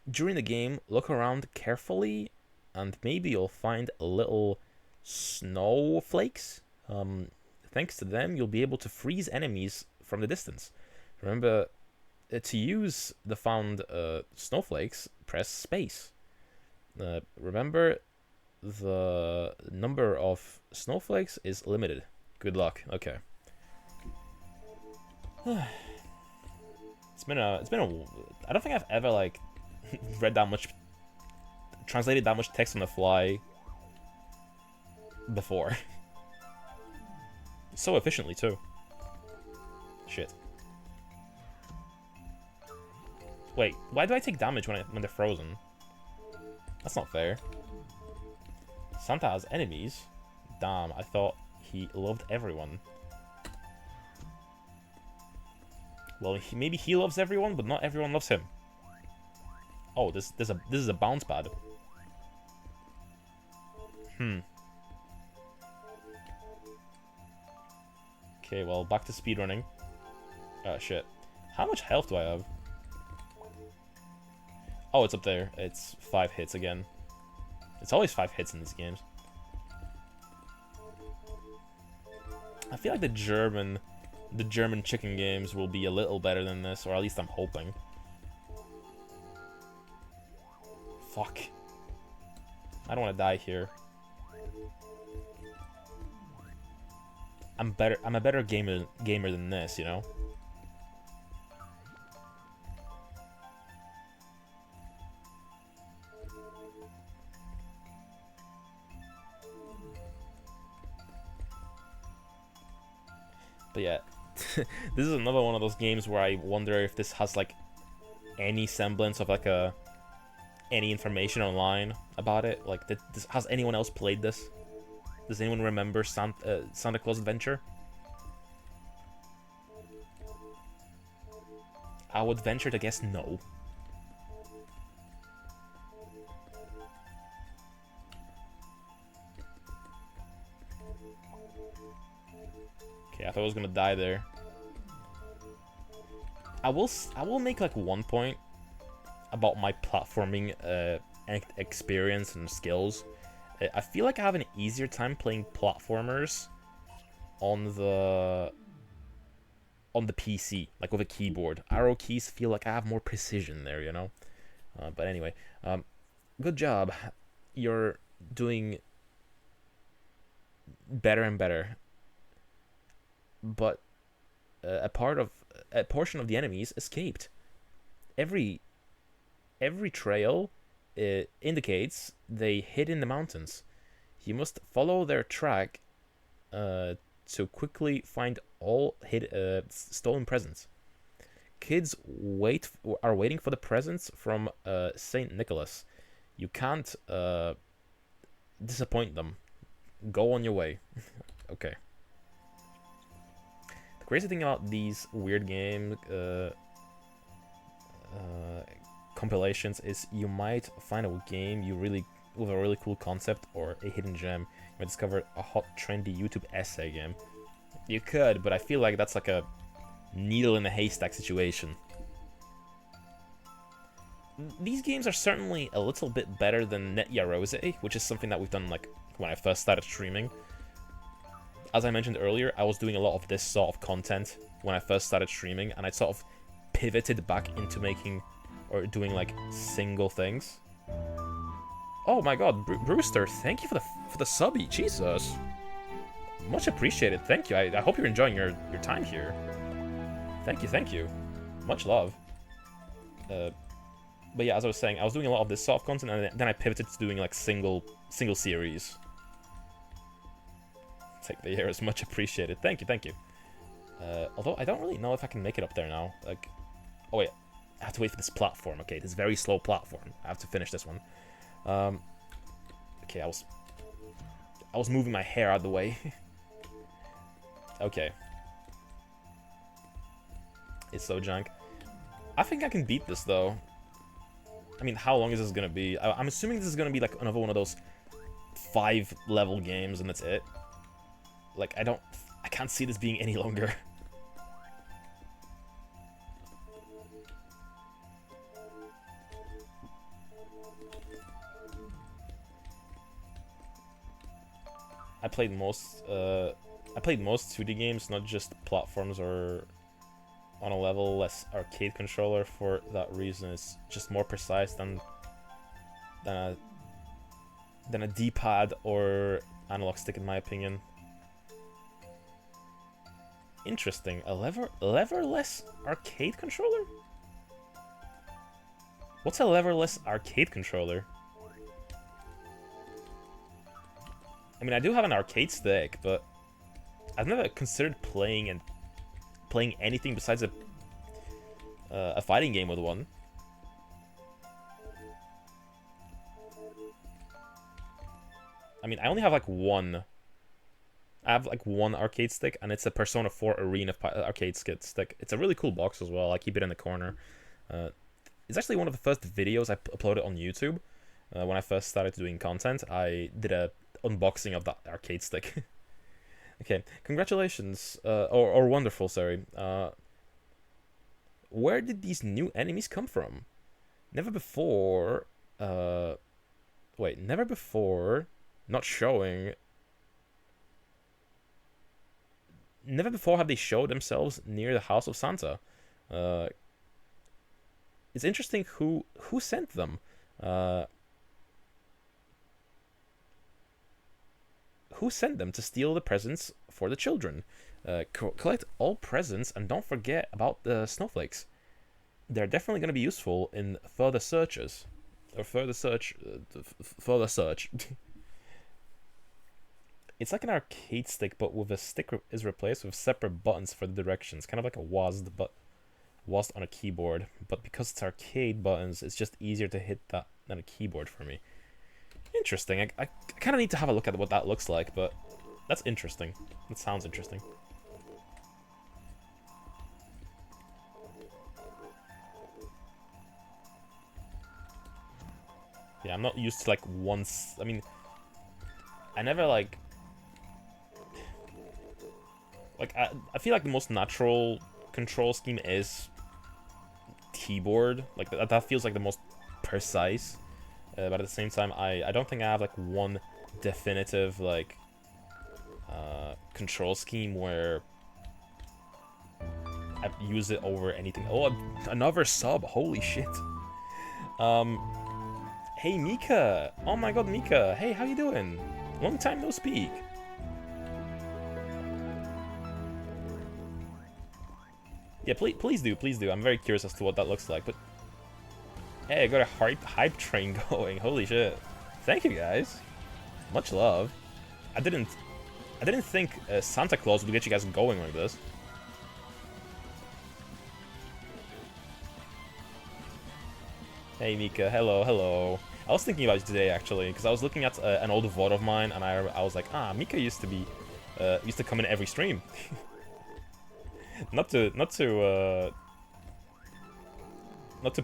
During the game, look around carefully, and maybe you'll find little snowflakes. Thanks to them, you'll be able to freeze enemies from the distance. Remember, to use the found snowflakes, press space. Remember, the number of snowflakes is limited. Good luck. Okay. It's been a I don't think I've ever like translated that much text on the fly before. So efficiently, too. Shit. Wait, why do I take damage when they're frozen? That's not fair. Santa has enemies? Damn, I thought he loved everyone. Well, maybe he loves everyone, but not everyone loves him. Oh, this is a bounce pad. Okay, well, back to speedrunning. Oh, shit. How much health do I have? Oh, it's up there. It's 5 hits again. It's always 5 hits in these games. I feel like the German chicken games will be a little better than this, or at least I'm hoping. Fuck. I don't want to die here. I'm a better gamer than this, you know? But yeah, this is another one of those games where I wonder if this has like any semblance of like any information online about it. Like, has anyone else played this? Does anyone remember Santa Claus Adventure? I would venture to guess no. Okay, I thought I was gonna die there. I will make like one point about my platforming experience and skills. I feel like I have an easier time playing platformers on the PC, like with a keyboard. Arrow keys feel like I have more precision there, you know? But anyway, good job. You're doing better and better. But a portion of the enemies escaped. Every trail indicates they hid in the mountains. You must follow their track to quickly find all stolen presents. Kids are waiting for the presents from Saint Nicholas. You can't disappoint them. Go on your way. Okay. The crazy thing about these weird game compilations is you might find a game with a really cool concept or a hidden gem. You might discover a hot, trendy YouTube essay game. You could, but I feel like that's like a needle in a haystack situation. These games are certainly a little bit better than Netya Rose, which is something that we've done like when I first started streaming. As I mentioned earlier, I was doing a lot of this sort of content when I first started streaming, and I sort of pivoted back into making or doing like single things. Oh my god, Brewster, thank you for the subby, Jesus. Much appreciated, thank you. I hope you're enjoying your time here. Thank you. Much love. But yeah, as I was saying, I was doing a lot of this soft content, and then I pivoted to doing like single series. Take the year is much appreciated. Thank you. Although I don't really know if I can make it up there now. Like, oh wait, I have to wait for this platform. Okay, this very slow platform. I have to finish this one. Okay, I was moving my hair out of the way. Okay. It's so jank. I think I can beat this though. I mean, how long is this gonna be? I'm assuming this is gonna be like another one of those 5-level games and that's it. Like, I can't see this being any longer. I played most 2D games, not just platforms or on a level less arcade controller. For that reason, it's just more precise than a D-pad or analog stick, in my opinion. Interesting. A leverless arcade controller? What's a leverless arcade controller? I mean, I do have an arcade stick, but I've never considered playing anything besides a fighting game with one. I mean, I only have like one. I have like one arcade stick, and it's a Persona 4 Arena arcade stick. It's a really cool box as well. I keep it in the corner. It's actually one of the first videos I uploaded on YouTube. When I first started doing content, I did a unboxing of that arcade stick. Okay, congratulations, or wonderful, sorry. Where did these new enemies come from? Never before, wait, never before, not showing. Never before have they showed themselves near the House of Santa. It's interesting who sent them. Who sent them to steal the presents for the children? Collect all presents and don't forget about the snowflakes. They're definitely going to be useful in further searches. Or further search. Further search. It's like an arcade stick, but with a stick is replaced with separate buttons for the directions. Kind of like a WASD, but WASD on a keyboard. But because it's arcade buttons, it's just easier to hit that than a keyboard for me. Interesting. I kind of need to have a look at what that looks like, but that's interesting. That sounds interesting. Yeah, I'm not used to like once. I mean, I never like I feel like the most natural control scheme is keyboard. Like that feels like the most precise. But at the same time, I don't think I have like one definitive like control scheme where I use it over anything. Oh, another sub! Holy shit! Hey Mika! Oh my god, Mika! Hey, how you doing? Long time no speak. Yeah, please do. I'm very curious as to what that looks like. But hey, I got a hype train going. Holy shit! Thank you guys. Much love. I didn't think Santa Claus would get you guys going like this. Hey Mika, hello. I was thinking about you today actually, because I was looking at an old VOD of mine, and I was like, Mika used to come in every stream. not to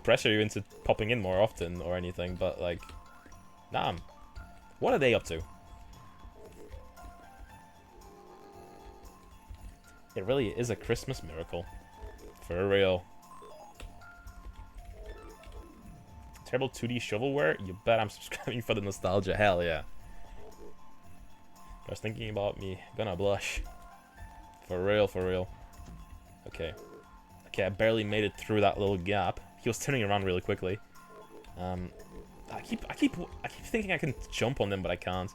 pressure you into popping in more often or anything, but like, nah, what are they up to? It really is a Christmas miracle, for real. Terrible 2D shovelware? You bet I'm subscribing for the nostalgia. Hell yeah. I was thinking about me. Gonna blush. For real. Okay. Okay, I barely made it through that little gap. He was turning around really quickly. I keep thinking I can jump on them, but I can't.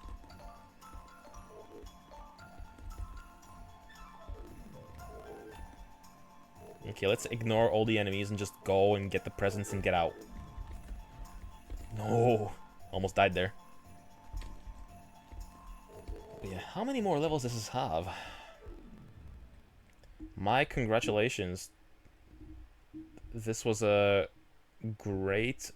Okay, let's ignore all the enemies and just go and get the presents and get out. No, almost died there. But yeah, how many more levels does this have? My congratulations. This was a great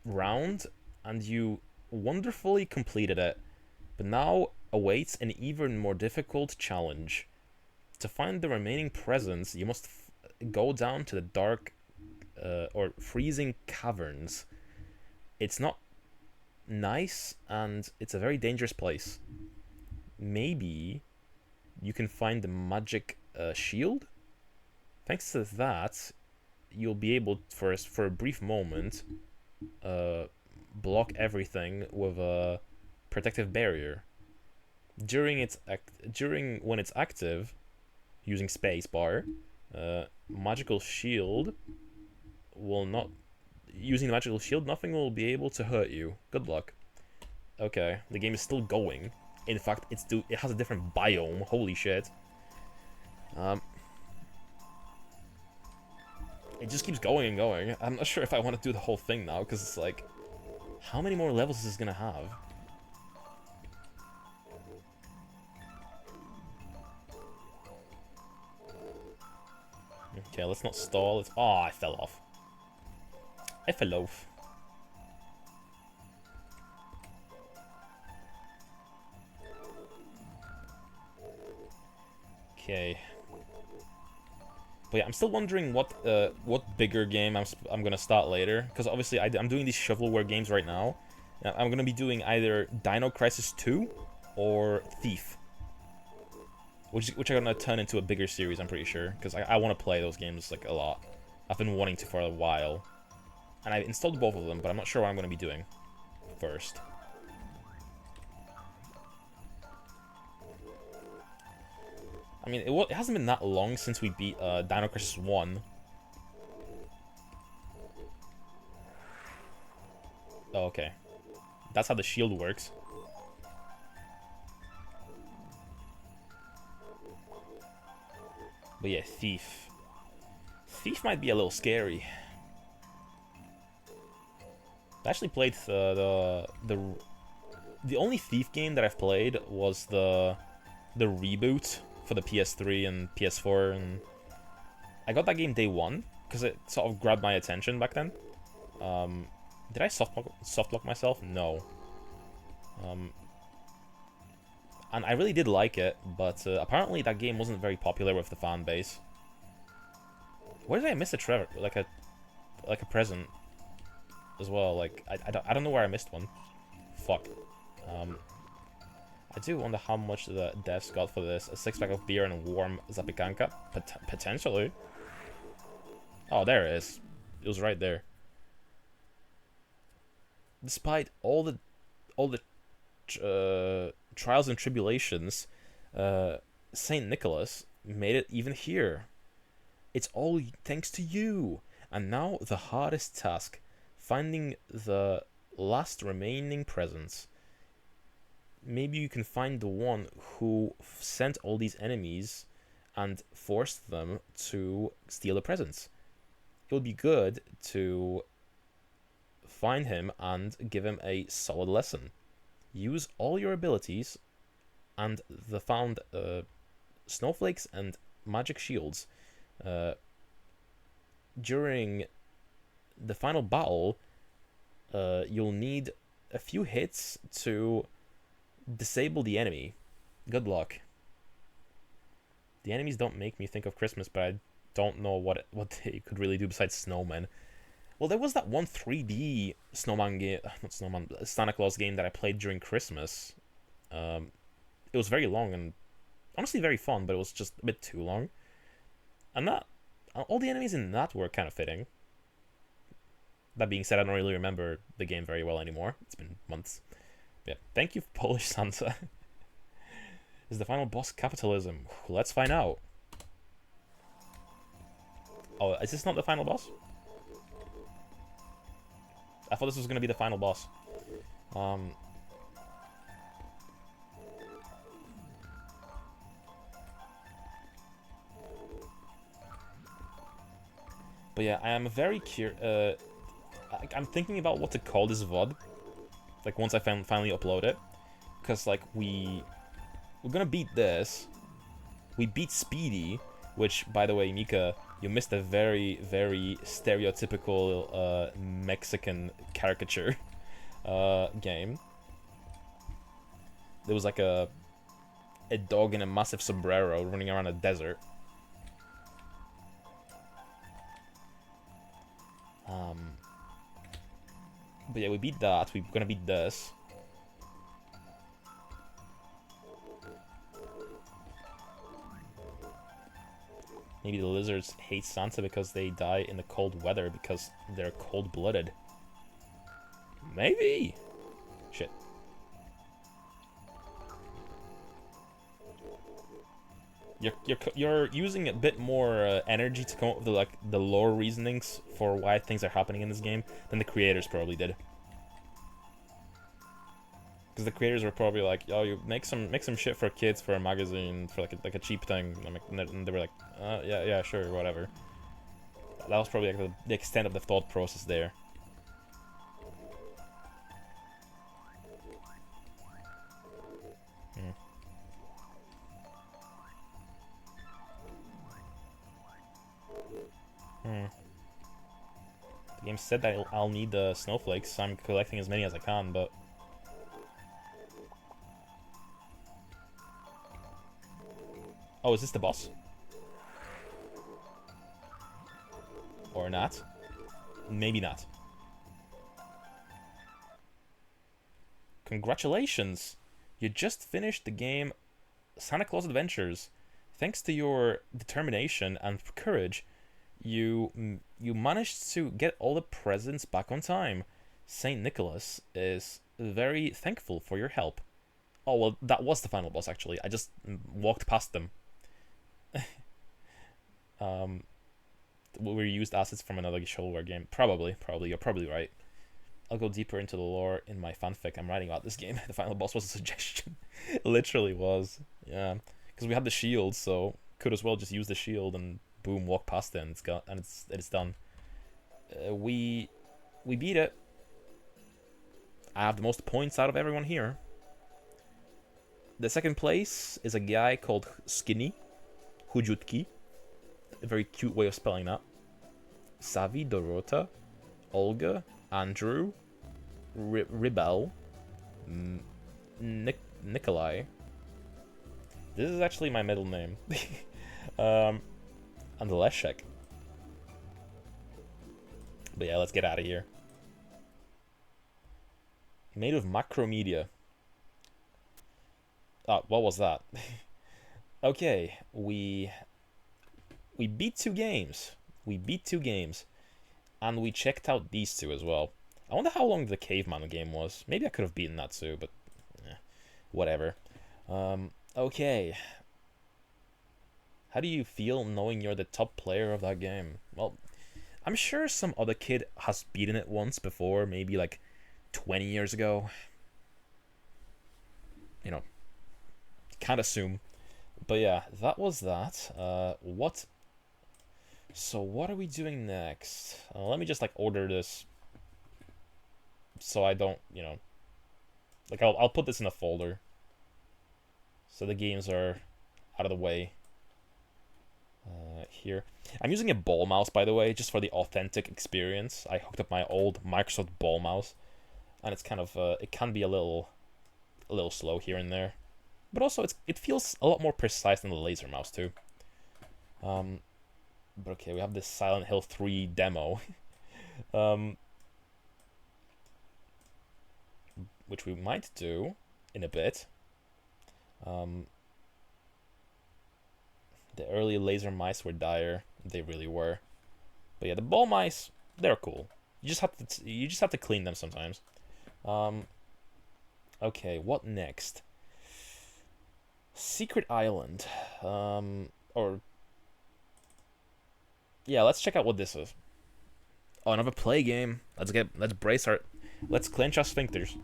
round, and you wonderfully completed it. But now awaits an even more difficult challenge. To find the remaining presents, you must go down to the dark or freezing caverns. It's not nice, and it's a very dangerous place. Maybe you can find the magic shield. Thanks to that, you'll be able, for a brief moment, block everything with a protective barrier. During when it's active, using spacebar, magical shield will not. Using the magical shield, nothing will be able to hurt you. Good luck. Okay, the game is still going. In fact, it has a different biome. Holy shit. It just keeps going and going. I'm not sure if I want to do the whole thing now, because it's like, how many more levels is this gonna have? Okay, let's not stall. It's... Oh, I fell off. I fell off. Okay. But yeah, I'm still wondering what bigger game I'm gonna start later, because obviously I'm doing these shovelware games right now. I'm gonna be doing either Dino Crisis 2 or Thief, which are gonna turn into a bigger series. I'm pretty sure, because I want to play those games like a lot. I've been wanting to for a while, and I installed both of them, but I'm not sure what I'm gonna be doing first. I mean, it hasn't been that long since we beat Dino Crisis 1. Oh, okay. That's how the shield works. But yeah, Thief. Thief might be a little scary. I actually played the only Thief game that I've played was the reboot for the PS3 and PS4, and I got that game day one because it sort of grabbed my attention back then. Did I softlock myself? No. And I really did like it, but apparently that game wasn't very popular with the fan base. Where did I miss a like a present as well? Like I don't know where I missed one. Fuck. I do wonder how much the devs got for this. A 6-pack of beer and a warm zapikanka? Potentially. Oh, there it is. It was right there. Despite all the trials and tribulations, Saint Nicholas made it even here. It's all thanks to you. And now the hardest task, finding the last remaining presents. Maybe you can find the one who sent all these enemies and forced them to steal the presents. It would be good to find him and give him a solid lesson. Use all your abilities and the found snowflakes and magic shields. During the final battle, you'll need a few hits to disable the enemy. Good luck. The enemies don't make me think of Christmas, but I don't know what they could really do besides snowmen. Well, there was that one 3D snowman game, not snowman, Santa Claus game that I played during Christmas. It was very long and honestly very fun, but it was just a bit too long. And that, all the enemies in that were kind of fitting. That being said, I don't really remember the game very well anymore. It's been months. Yeah, thank you, Polish Santa. Is the final boss capitalism? Let's find out. Oh, is this not the final boss? I thought this was going to be the final boss. But yeah, I am very curious. I'm thinking about what to call this VOD. Like once I finally upload it, because like we're gonna beat this. We beat Spidi, which, by the way, Mika, you missed a very, very stereotypical Mexican caricature game. There was like a dog in a massive sombrero running around a desert. But yeah, we beat that. We're gonna beat this. Maybe the lizards hate Santa because they die in the cold weather because they're cold-blooded. Maybe. Shit. You're using a bit more energy to come up with the lore reasonings for why things are happening in this game than the creators probably did. Because the creators were probably like, "Oh, you make some shit for kids for a magazine for like a cheap thing," and they were like, "Yeah, sure, whatever." That was probably like the extent of the thought process there. Game said that I'll need the snowflakes, so I'm collecting as many as I can, but... Oh, is this the boss? Or not? Maybe not. Congratulations! You just finished the game Santa Claus Adventures. Thanks to your determination and courage, you managed to get all the presents back on time. Saint Nicholas is very thankful for your help. Oh, well, that was the final boss, actually. I just walked past them. We used assets from another Shareware game. Probably. You're probably right. I'll go deeper into the lore in my fanfic I'm writing about this game. The final boss was a suggestion. It literally was. Yeah. Because we had the shield, so could as well just use the shield and boom, walk past it, and it's done. We beat it. I have the most points out of everyone here. The second place is a guy called Skinny, Hujutki. A very cute way of spelling that. Savi, Dorota, Olga, Andrew, Ribel, Nikolai. This is actually my middle name. And Leszek. But yeah, let's get out of here. Made of Macromedia. Ah, what was that? Okay, we beat 2 games. And we checked out these 2 as well. I wonder how long the caveman game was. Maybe I could have beaten that too, but whatever. Okay. How do you feel knowing you're the top player of that game? Well, I'm sure some other kid has beaten it once before, maybe like 20 years ago. You know, can't assume. But yeah, that was that. So what are we doing next? Let me just like order this, so I don't, you know, like I'll put this in a folder, so the games are out of the way. Here, I'm using a ball mouse, by the way, just for the authentic experience. I hooked up my old Microsoft ball mouse, and it's kind of it can be a little slow here and there, but also it feels a lot more precise than the laser mouse too. But okay, we have this Silent Hill 3 demo, which we might do in a bit. The early laser mice were dire; they really were. But yeah, the ball mice, they're cool. You just have to clean them sometimes. Okay, what next? Secret Island, or yeah, let's check out what this is. Oh, another play game. Let's clench our sphincters.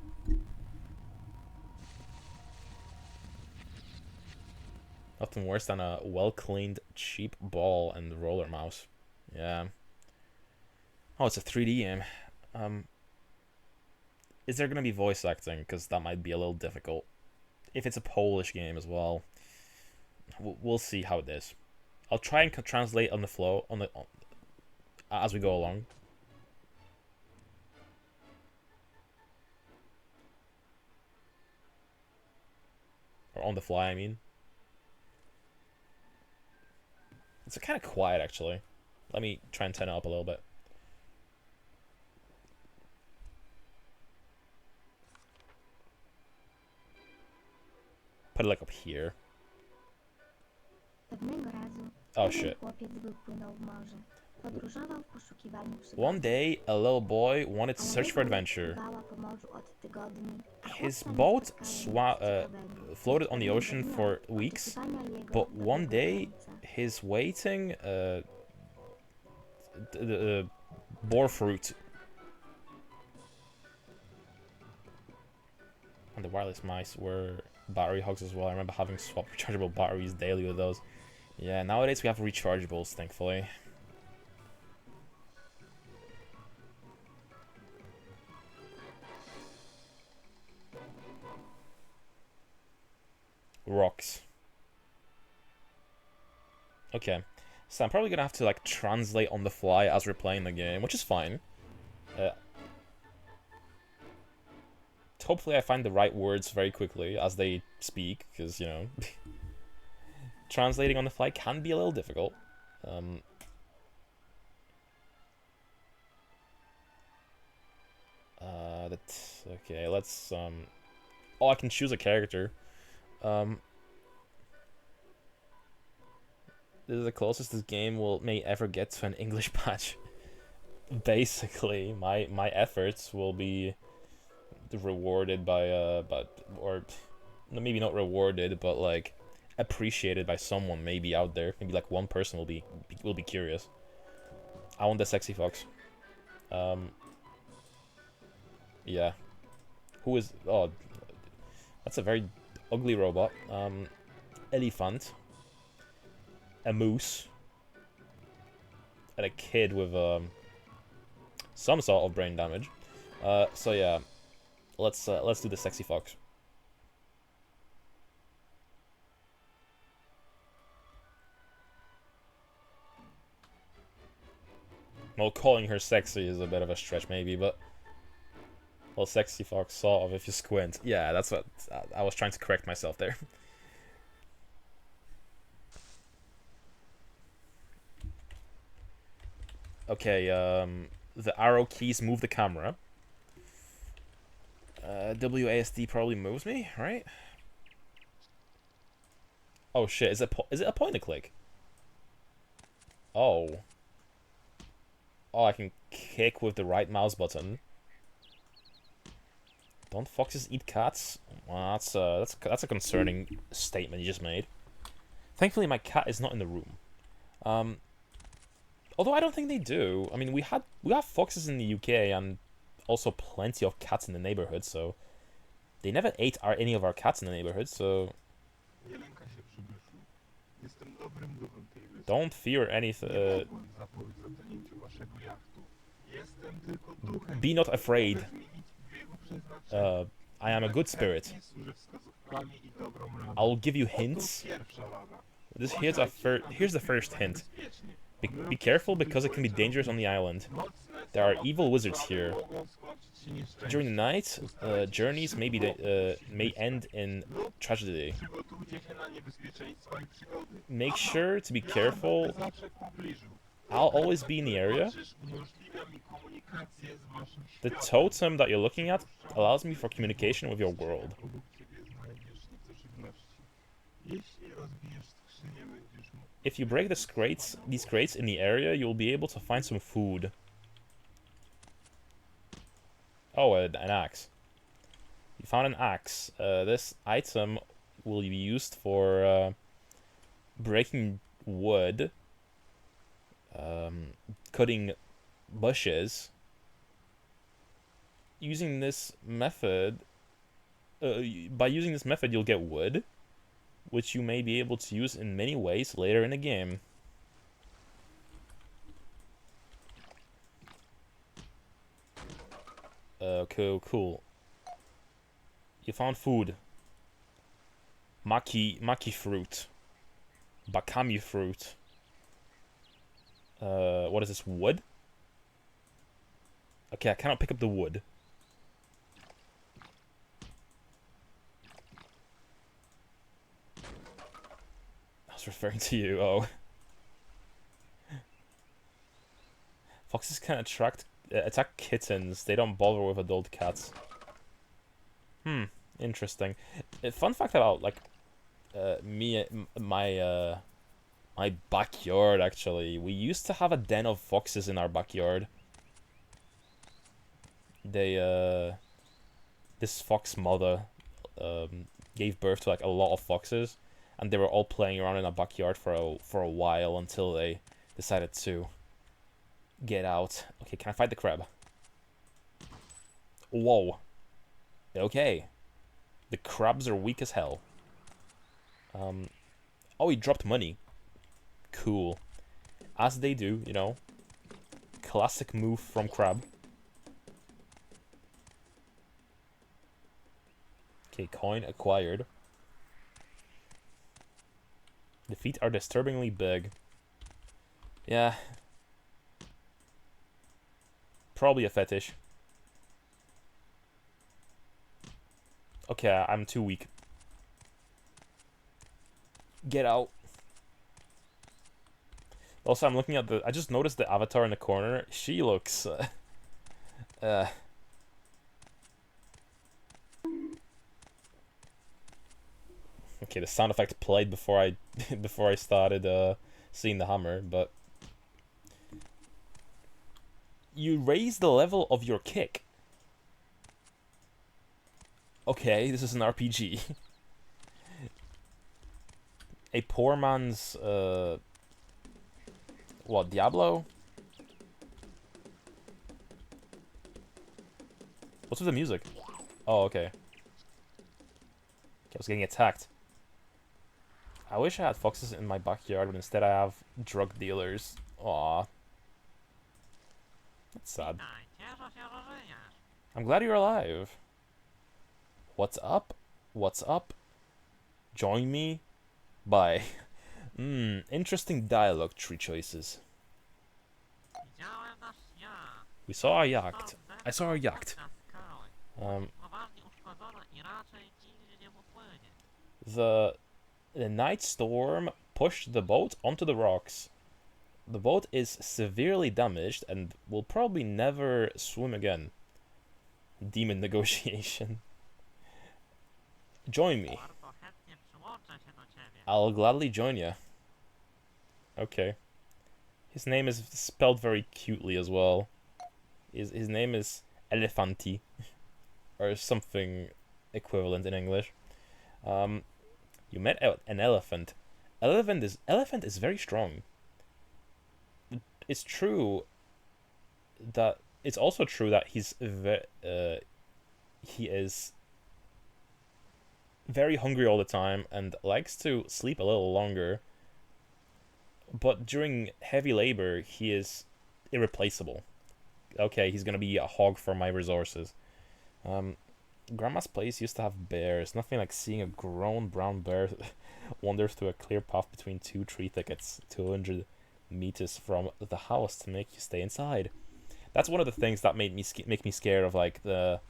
Nothing worse than a well-cleaned, cheap ball and roller mouse. Yeah. Oh, it's a 3D game. Is there gonna be voice acting? Because that might be a little difficult. If it's a Polish game as well, we'll see how it is. I'll try and translate on the flow as we go along. Or on the fly, I mean. It's kind of quiet, actually. Let me try and turn it up a little bit. Put it like up here. Oh shit. One day, a little boy wanted to search for adventure. His boat floated on the ocean for weeks, but one day, his waiting bore fruit. And the wireless mice were battery hogs as well. I remember having swapped rechargeable batteries daily with those. Yeah, nowadays we have rechargeables, thankfully. Rocks. Okay, so I'm probably gonna have to like translate on the fly as we're playing the game, which is fine. Uh, hopefully I find the right words very quickly as they speak, because, you know, translating on the fly can be a little difficult. Okay, let's, oh, I can choose a character. This is the closest this game may ever get to an English patch. Basically, my efforts will be rewarded by or maybe not rewarded, but like appreciated by someone maybe out there. Maybe like one person will be curious. I want the sexy fox. Yeah. Who is? Oh, that's a very ugly robot. Elephant. A moose. And a kid with some sort of brain damage. So yeah, let's do the sexy fox. Well, calling her sexy is a bit of a stretch, maybe, but well, sexy fox sort of if you squint. Yeah, that's what I was trying to correct myself there. Okay, the arrow keys move the camera. WASD probably moves me, right? Oh shit, is it a point and click? Oh. Oh, I can kick with the right mouse button. Don't foxes eat cats? Well, that's a concerning statement you just made. Thankfully, my cat is not in the room. Although I don't think they do. I mean, we have foxes in the UK and also plenty of cats in the neighborhood, so they never ate any of our cats in the neighborhood. So don't fear anything. Be not afraid. I am a good spirit. I'll give you hints. Here's the first hint. Be careful because it can be dangerous on the island. There are evil wizards here. During the night, journeys may end in tragedy. Make sure to be careful. I'll always be in the area. The totem that you're looking at allows me for communication with your world. If you break these crates in the area, you'll be able to find some food. Oh, an axe. You found an axe. This item will be used for breaking wood, cutting bushes. Using this method, by using this method, you'll get wood, which you may be able to use in many ways later in the game. Cool. You found food. Maki fruit. Bakami fruit. What is this, wood? Okay, I cannot pick up the wood. I was referring to you, oh. Foxes can attack kittens. They don't bother with adult cats. Interesting. Fun fact about, like, my backyard, actually. We used to have a den of foxes in our backyard. This fox mother, gave birth to, like, a lot of foxes. And they were all playing around in our backyard for a while until they decided to get out. Okay, can I fight the crab? Whoa. Okay. The crabs are weak as hell. Oh, he dropped money. Cool. As they do, you know. Classic move from crab. Okay, coin acquired. The feet are disturbingly big. Yeah. Probably a fetish. Okay, I'm too weak. Get out. Also, I'm looking at the... I just noticed the avatar in the corner. She looks... Okay, the sound effect played before I before I started seeing the hammer, but you raise the level of your kick. Okay, this is an RPG. A poor man's what, Diablo? What's with the music? Oh, okay. I was getting attacked. I wish I had foxes in my backyard, but instead I have drug dealers. Aw. That's sad. I'm glad you're alive. What's up? What's up? Join me? Bye. Interesting dialogue tree choices. We saw a yacht. I saw a yacht. The night storm pushed the boat onto the rocks. The boat is severely damaged and will probably never swim again. Demon negotiation. Join me. I'll gladly join you. Okay. His name is spelled very cutely as well. His name is Elefanti. Or something equivalent in English. You met an elephant. Elephant is very strong. It's true that it's also true that he is very hungry all the time and likes to sleep a little longer. But during heavy labor, he is irreplaceable. Okay, he's gonna be a hog for my resources. Grandma's place used to have bears. Nothing like seeing a grown brown bear wander through a clear path between two tree thickets 200 meters from the house to make you stay inside. That's one of the things that made me make me scared of like the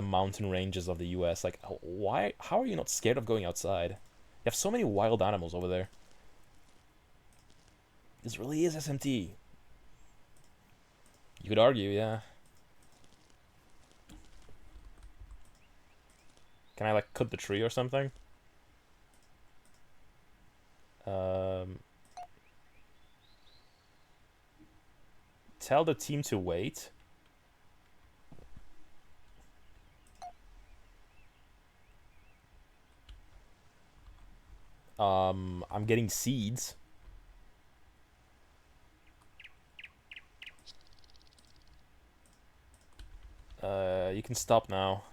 mountain ranges of the US. Like, why? How are you not scared of going outside? You have so many wild animals over there. This really is SMT. You could argue, yeah. Can I like cut the tree or something? Tell the team to wait. I'm getting seeds. You can stop now.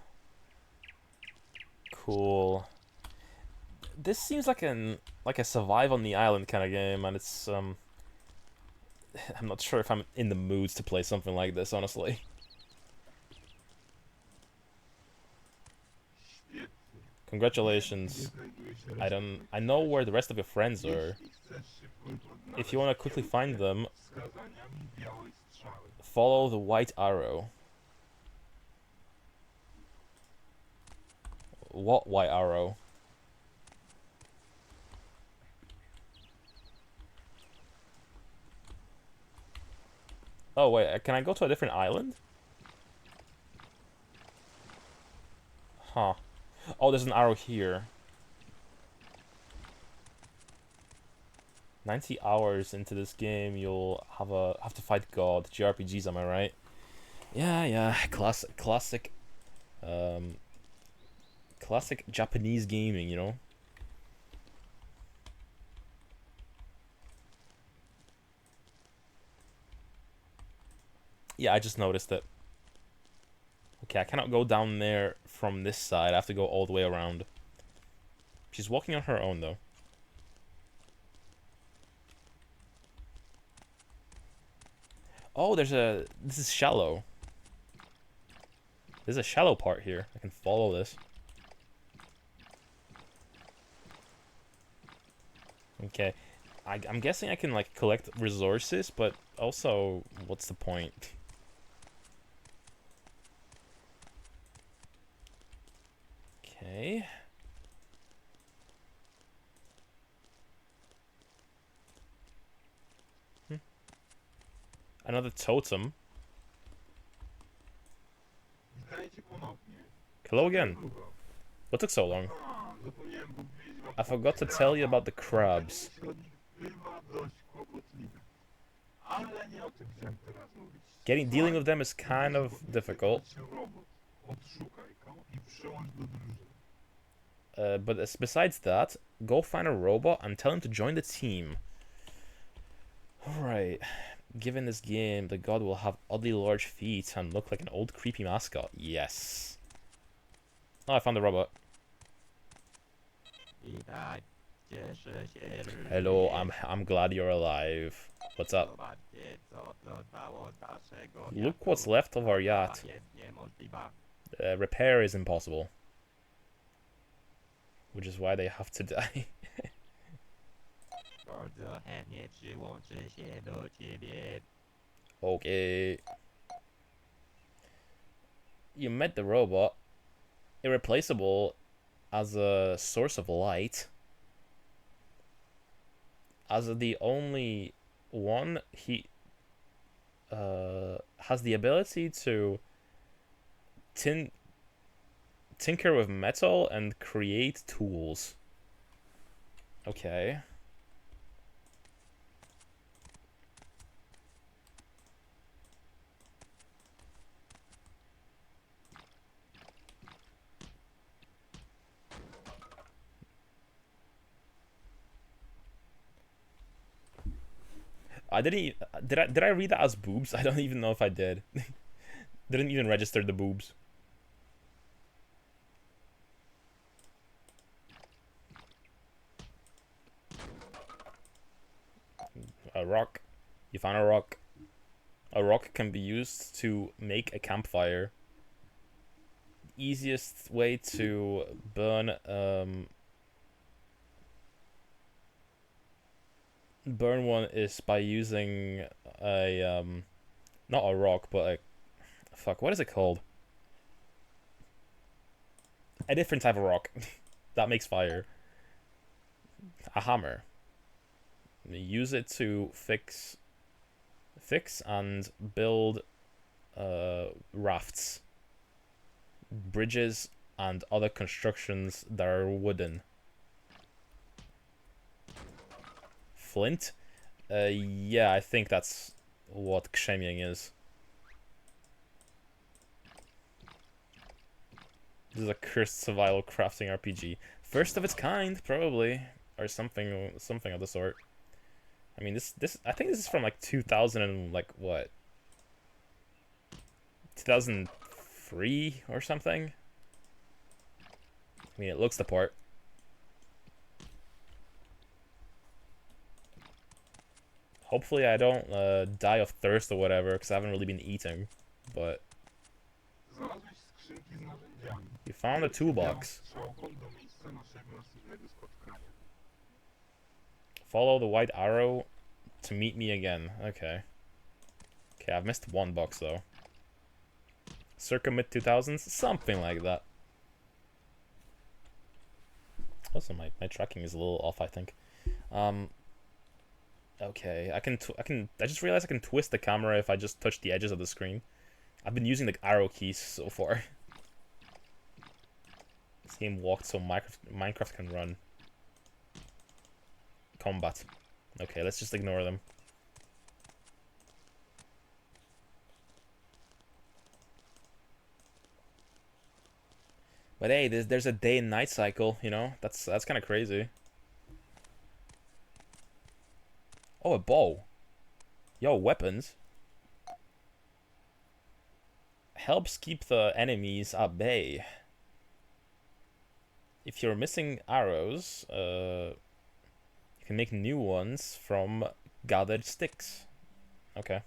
Cool. This seems like a survive on the island kind of game, and it's I'm not sure if I'm in the mood to play something like this, honestly. Congratulations. I know where the rest of your friends are. If you want to quickly find them, follow the white arrow. What white arrow? Oh wait, can I go to a different island? Huh. Oh, there's an arrow here. 90 hours into this game, you'll have to fight God. JRPGs, am I right? Yeah. Classic Japanese gaming, you know? Yeah, I just noticed it. Okay, I cannot go down there from this side. I have to go all the way around. She's walking on her own, though. Oh, this is shallow. There's a shallow part here. I can follow this. Okay. I'm guessing I can, like, collect resources, but also, what's the point? Okay. Another totem. Witajcie ponownie. Hello again. What took so long? Zapomniałem powiedzieć wam I forgot to tell you about the crabs. bywa dość kłopotliwe. Ale nie o tym chciałem teraz mówić. Dealing with them is kind of difficult. Robot. Odszukaj go i przyłącz do drużyny. But besides that, go find a robot and tell him to join the team. Alright. Given this game, the god will have oddly large feet and look like an old creepy mascot. Yes. Oh, I found the robot. Witaj, cieszę się, że Hello, I'm glad you're alive. What's up? zobaczcie, co dodało naszego Look what's left of our yacht. jest niemożliwa. Repair is impossible. Which is why they have to die. Bardzo chętnie przyłączę się do ciebie. Okay. You met the robot. Irreplaceable as a source of light. As the only one, he has the ability to tinker with metal and create tools. Okay. I didn't. Did I read that as boobs? I don't even know if I did. Didn't even register the boobs. A rock. You found a rock. A rock can be used to make a campfire. Easiest way to burn burn one is by using a not a rock, but a fuck, what is it called? A different type of rock that makes fire. A hammer. Use it to fix and build rafts, bridges, and other constructions that are wooden. Flint? Yeah, I think that's what krzemień is. This is a cursed survival crafting RPG. First of its kind, probably. Or something of the sort. I mean, I think this is from like 2000 and like what? 2003 or something? I mean, it looks the part. Hopefully I don't die of thirst or whatever, because I haven't really been eating, but... Znalazłeś skrzynki z narzędziami. You found a toolbox. Strzałką do miejsca naszego następnego spotkania. Follow the white arrow to meet me again. Okay. Okay, I've missed one box though. Circa mid-2000s? Something like that. Also, my tracking is a little off, I think. Okay, I just realized I can twist the camera if I just touch the edges of the screen. I've been using the arrow keys so far. This game walked so Minecraft can run. Combat. Okay, let's just ignore them. But hey, there's a day and night cycle, you know? That's kind of crazy. Oh, a bow. Yo, weapons. Helps keep the enemies at bay. If you're missing arrows, you can make new ones from gathered sticks. Okay.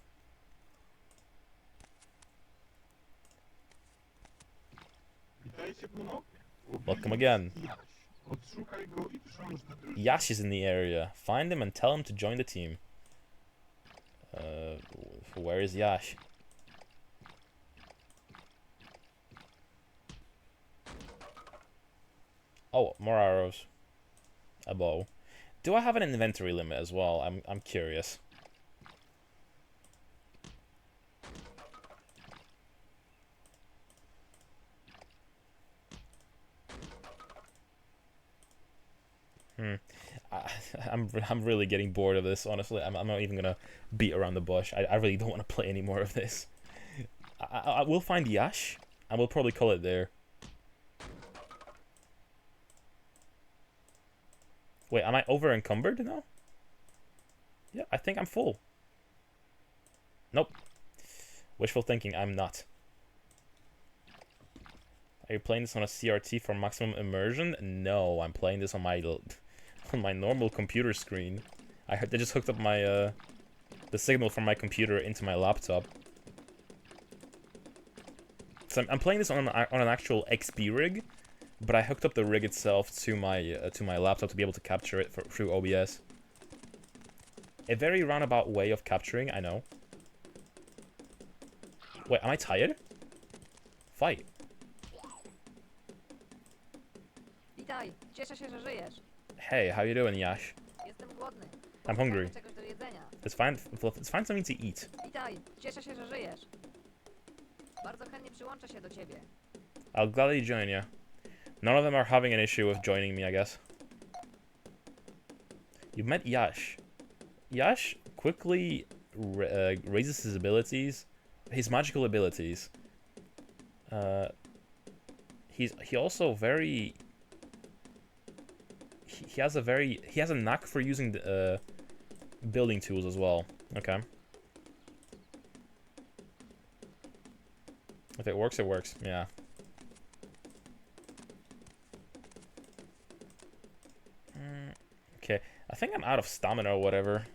Witajcie ponownie. Welcome again. Jaś. Odszukaj go i przyłącz do drużyny. Yash is in the area. Find him and tell him to join the team. Where is Yash? Oh, more arrows. A bow. Do I have an inventory limit as well? I'm curious. I'm really getting bored of this, honestly. I'm not even gonna beat around the bush. I really don't want to play any more of this. I will find Yash, and we'll probably call it there. Wait, am I over encumbered now? Yeah, I think I'm full. Nope. Wishful thinking, I'm not. Are you playing this on a CRT for maximum immersion? No, I'm playing this on my normal computer screen. I just hooked up my the signal from my computer into my laptop. So I'm playing this on an actual XP rig, but I hooked up the rig itself to my laptop to be able to capture it through OBS. A very roundabout way of capturing, I know. Wait, am I tired? Fight. Witaj, cieszę się, że żyjesz. Hey, how you doing, Yash? Jestem głodny. I'm hungry. Potrzebujemy czegoś do jedzenia. Let's find something to eat. Witaj, cieszę się, że żyjesz. Bardzo chętnie przyłączę się do ciebie. I'll gladly join you. None of them are having an issue with joining me, I guess. You've met Yash. Yash quickly raises his abilities, his magical abilities. He also very. He has a knack for using the, building tools as well. Okay. If it works, it works. Yeah. Okay. I think I'm out of stamina or whatever.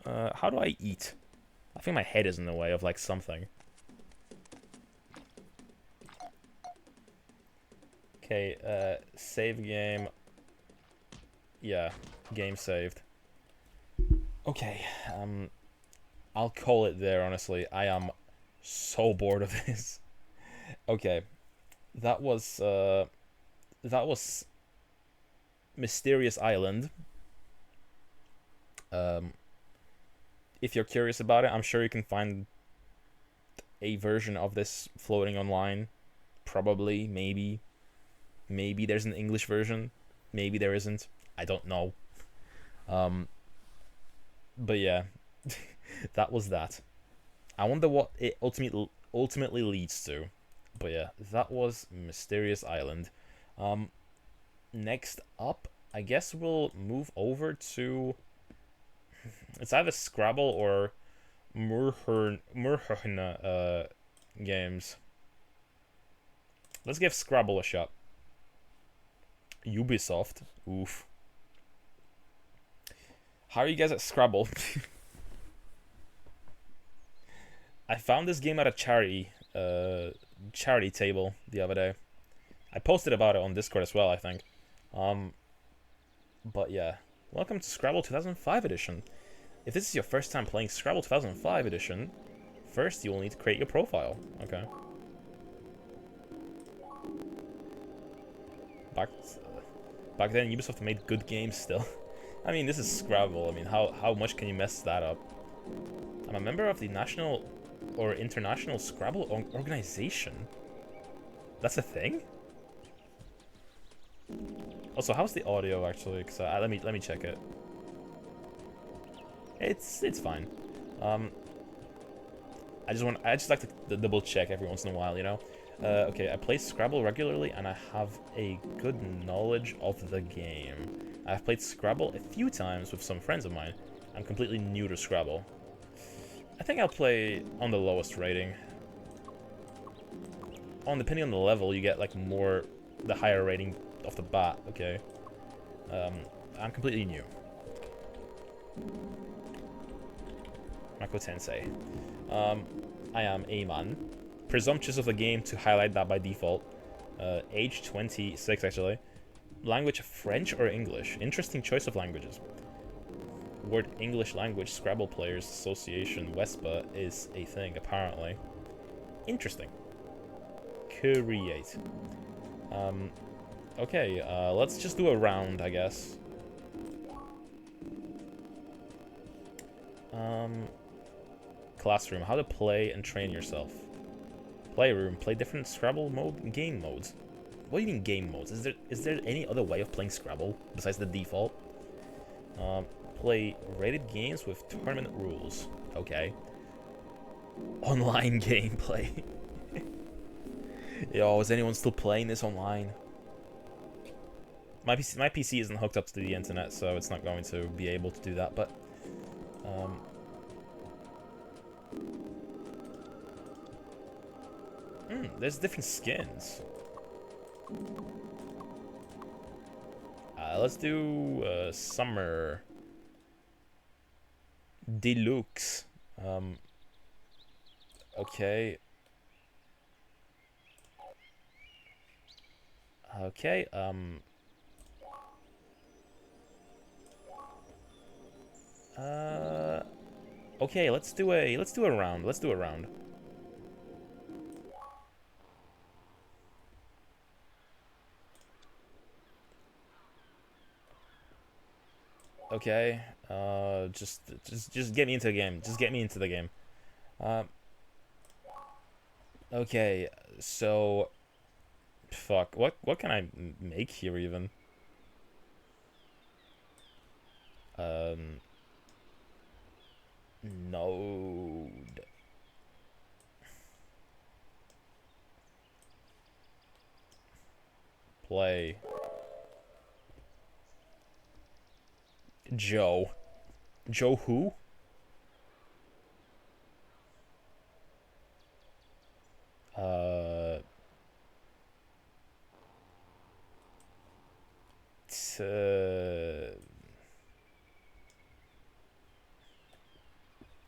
How do I eat? I think my head is in the way of like something. Okay. Save game. Yeah, game saved. Okay, I'll call it there, honestly. I am so bored of this. Okay, that was Mysterious Island. If you're curious about it, I'm sure you can find a version of this floating online. Probably, maybe there's an English version. Maybe there isn't. I don't know. But yeah, that was that. I wonder what it ultimately leads to. But yeah, that was Mysterious Island. Next up, I guess we'll move over to. It's either Scrabble or Moorhuhn games. Let's give Scrabble a shot. Ubisoft. Oof. How are you guys at Scrabble? I found this game at a charity table the other day. I posted about it on Discord as well, I think. But yeah, welcome to Scrabble 2005 edition. If this is your first time playing Scrabble 2005 edition, first you will need to create your profile. Okay. Back then, Ubisoft made good games still. I mean, this is Scrabble. I mean, how much can you mess that up? I'm a member of the National or International Scrabble Organization. That's a thing? Also, how's the audio actually? Cause let me check it. It's fine. I just like to double check every once in a while, you know. Okay, I play Scrabble regularly and I have a good knowledge of the game. I've played Scrabble a few times with some friends of mine. I'm completely new to Scrabble. I think I'll play on the lowest rating. Depending on the level, you get like the higher rating off the bat, okay. I'm completely new. Mako Tensei. I am a man. Presumptuous of the game to highlight that by default. Age 26 actually. Language French or English? Interesting choice of languages. Word English Language Scrabble Players Association Wespa is a thing apparently. Interesting. Create. Okay, let's just do a round, I guess. Classroom, how to play and train yourself. Playroom, play different Scrabble game modes. What do you mean game modes? Is there any other way of playing Scrabble besides the default? Play rated games with tournament rules. Okay. Online gameplay. Yo, is anyone still playing this online? My PC isn't hooked up to the internet, so it's not going to be able to do that, but... there's different skins. Let's do Summer Deluxe. Okay. Okay, okay, let's do a round. Let's do a round. Okay, just get me into the game. Just get me into the game. Okay, so fuck. What can I make here even? Node. Play. Joe. Joe who?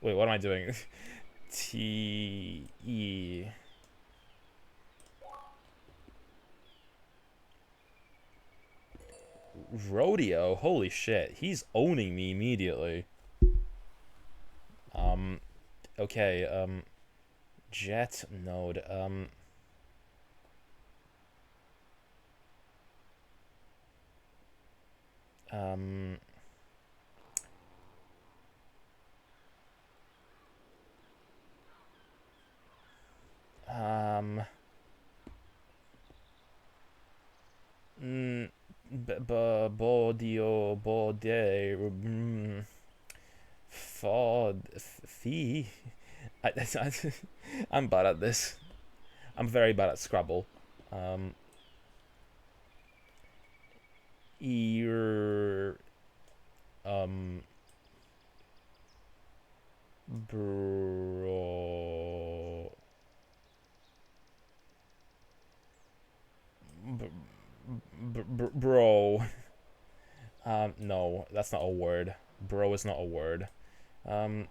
Wait, what am I doing? T-E... Rodeo? Holy shit. He's owning me immediately. Okay, Jet node, Bodio, Bode, Fod, Fee. I'm bad at this. I'm very bad at Scrabble. Ear, bro, bro. No, that's not a word. Bro is not a word. Do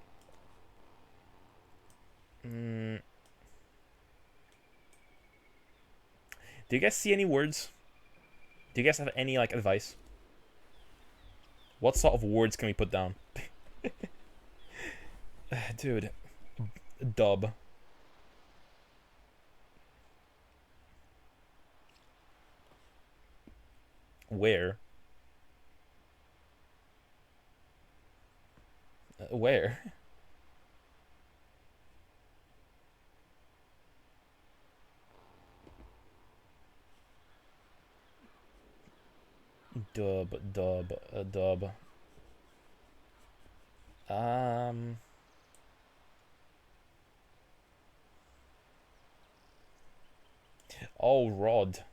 you guys see any words? Do you guys have any, like, advice? What sort of words can we put down? Dude. Dub. Where? Where? Dub. Oh, Rod.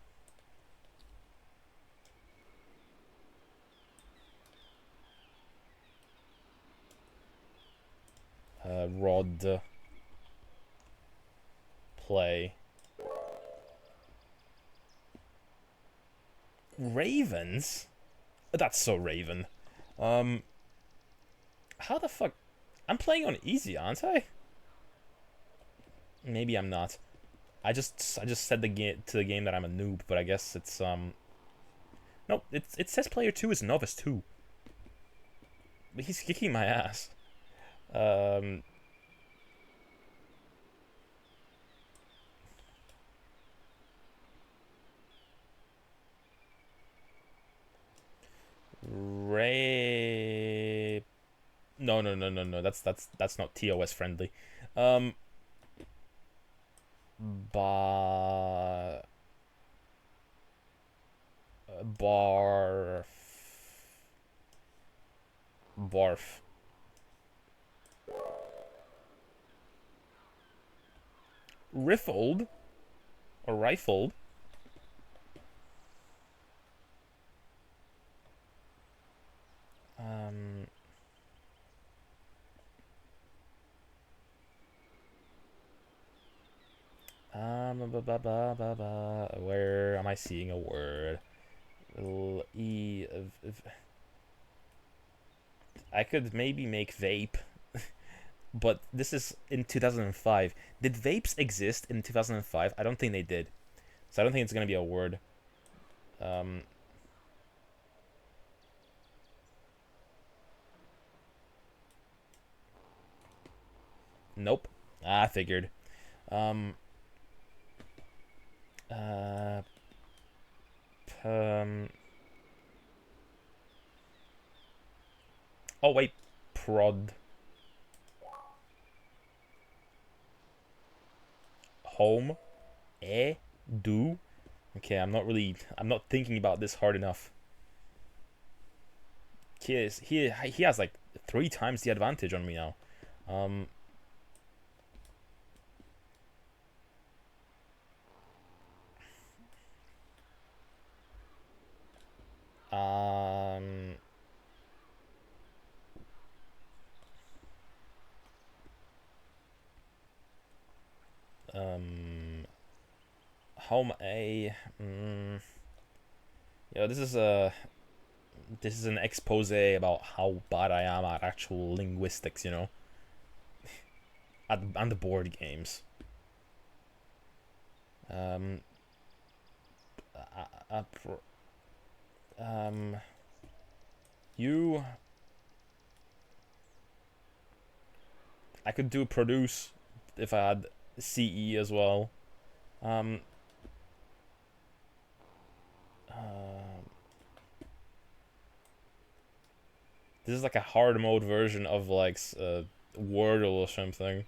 Rod. Play. Ravens? That's so Raven. How the fuck? I'm playing on easy, aren't I? Maybe I'm not. I just said the game that I'm a noob, but I guess it's no, it says player 2 is novice 2. But he's kicking my ass. No, no, no, no, no. That's not TOS friendly. Um, ba barf barf. Riffled or rifled. Um. Where am I seeing a word? I could maybe make vape, but this is in 2005. Did vapes exist in 2005? I don't think they did. So I don't think it's gonna be a word. Um, nope. I figured. Um, uh, um. Oh wait, prod. Home. Do. Okay, I'm not thinking about this hard enough. He has like 3 times the advantage on me now. Um, um, um, home A. Yeah, this is an expose about how bad I am at actual linguistics. On the board games. Um, uh, um, you. I could do produce if I had CE as well. Um, um, this is like a hard mode version of like Wordle or something.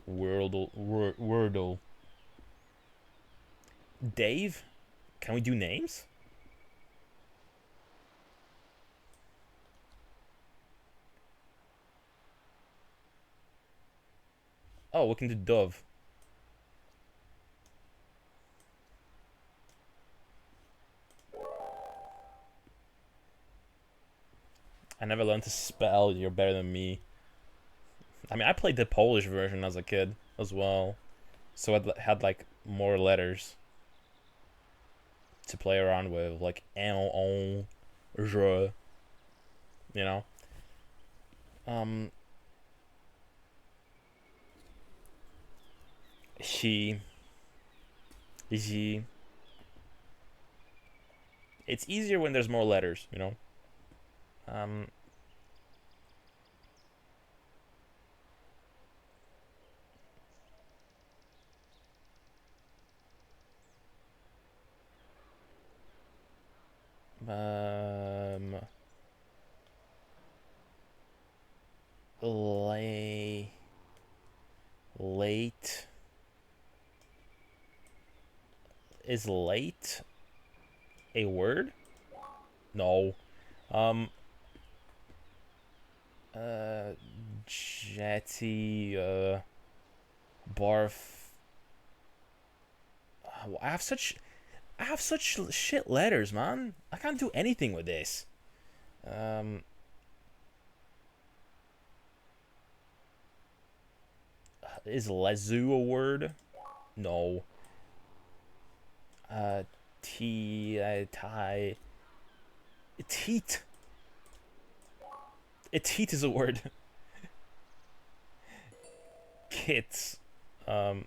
Wordle. Dave, can we do names? Oh, we can do Dove. I never learned to spell. You're better than me. I mean, I played the Polish version as a kid as well, so it had like more letters to play around with, like N, O, je, you know. Um, she, she. It's easier when there's more letters. Um, um, late. Is late a word? No. Um, uh, jetty, barf. I have such shit letters, man. I can't do anything with this. Um, is lezu a word? No. Uh, tie. Teat. A teat is a word. Kits. Um.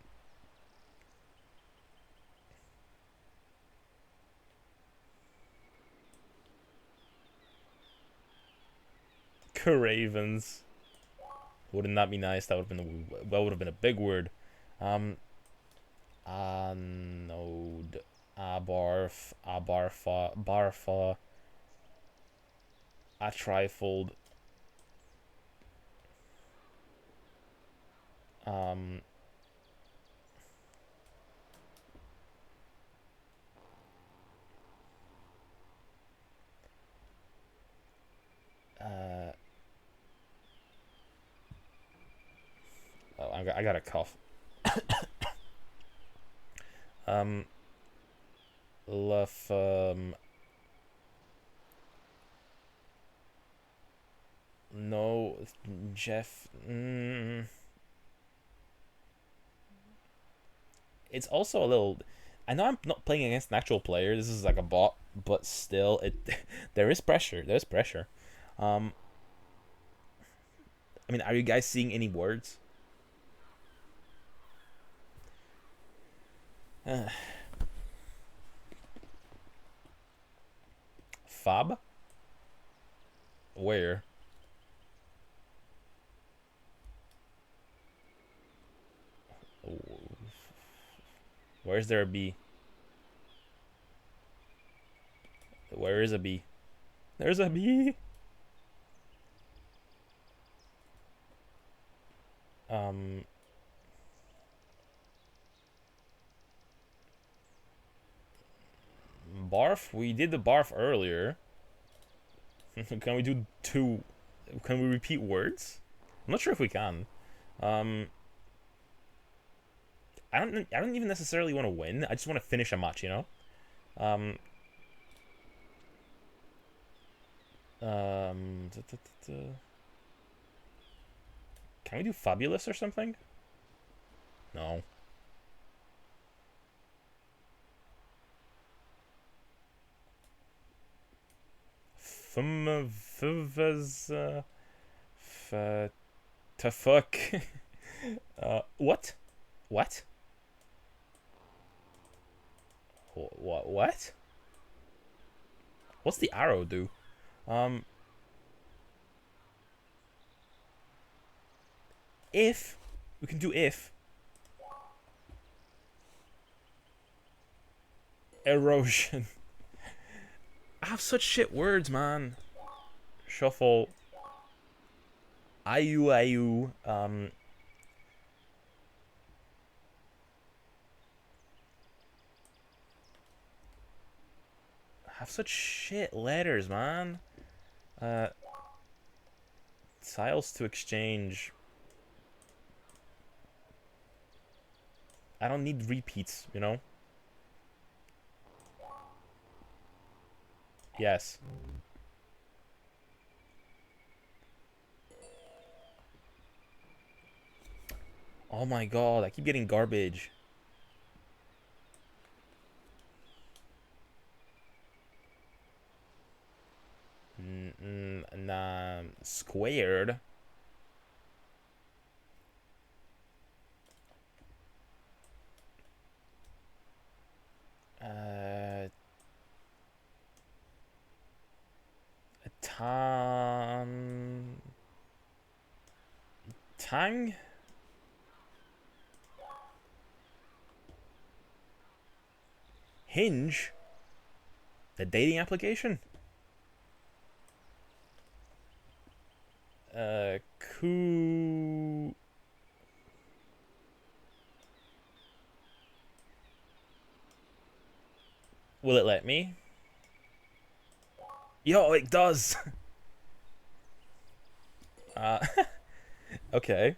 Cravens. Wouldn't that be nice? That would have been a big word. Anode. Abarf. Abarfa. Barfa. A trifled. Um, oh, I got a cough. Love, no, Jeff. It's also a little. I know I'm not playing against an actual player. This is like a bot, but still, it there is pressure. There's pressure. Um, I mean, are you guys seeing any words? Fab? Where? Where's there a B? Where is a B? There's a B. Barf? We did the barf earlier. Can we do two? Can we repeat words? I'm not sure if we can. I don't even necessarily want to win. I just want to finish a match, you know? Can we do fabulous or something? No. To fuck. What? What? What? What's the arrow do? If we can do if erosion. I have such shit words, man. Shuffle. Ayu. I have such shit letters, man. Tiles to exchange. I don't need repeats, you know? Yes. Oh my god, I keep getting garbage. Nah, squared. Tang? Hinge? The dating application? Coo... Will it let me? Yo, it does! Okay.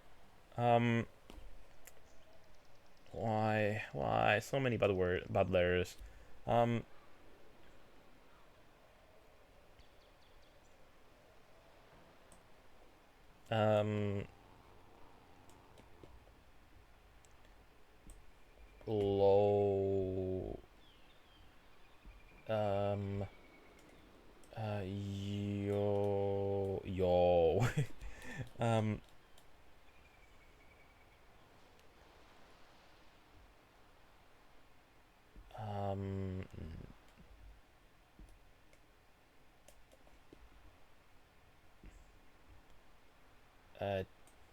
Why? So many bad letters. Low. Yo.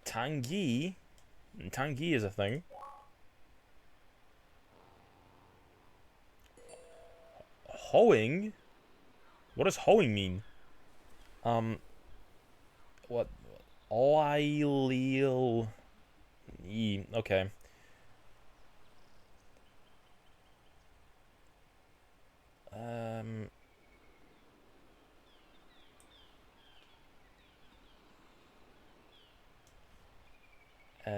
Tangi. Tangi is a thing. Hoeing? What does hoeing mean? What? Oileel. Okay.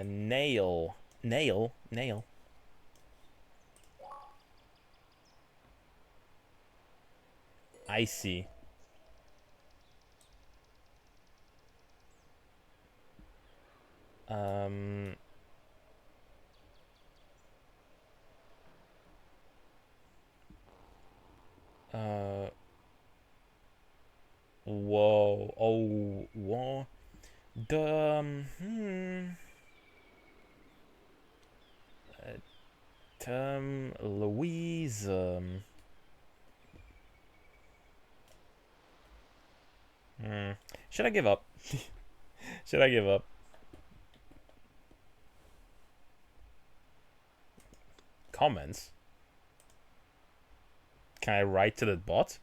Nail. Nail. I see. Whoa. Oh, whoa. Louise. Should I give up? Should I give up? Comments? Can I write to the bot?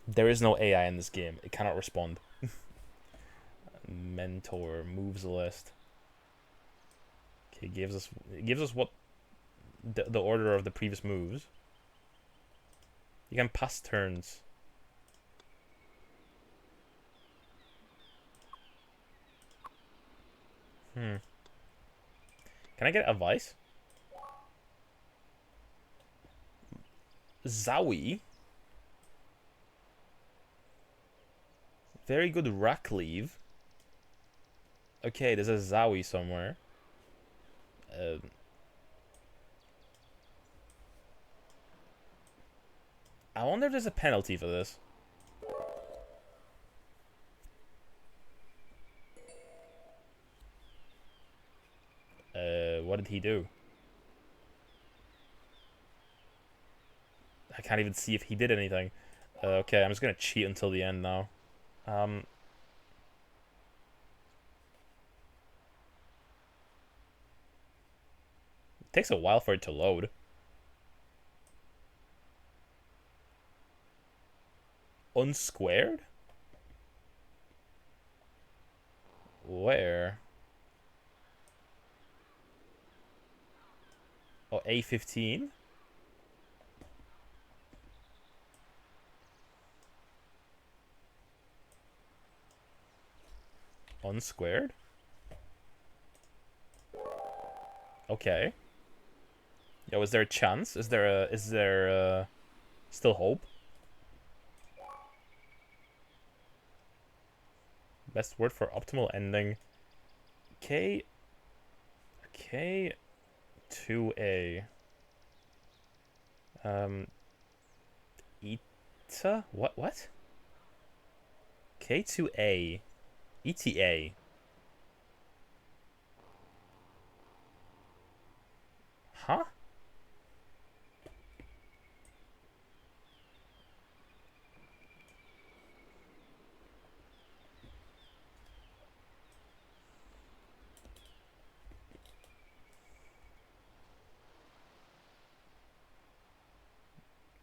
There is no AI in this game. It cannot respond. Mentor moves list. Okay, it gives us what the order of the previous moves. You can pass turns. Can I get advice? Zowie. Very good rack leave. Okay, there's a Zowie somewhere. I wonder if there's a penalty for this. What did he do? I can't even see if he did anything. Okay, I'm just gonna cheat until the end now. It takes a while for it to load. Unsquared? Where? Oh, A15? Unsquared? Okay. Yo, is there a chance? Is there still hope? Best word for optimal ending. K 2A. Eta? What? K2A. ETA. Huh?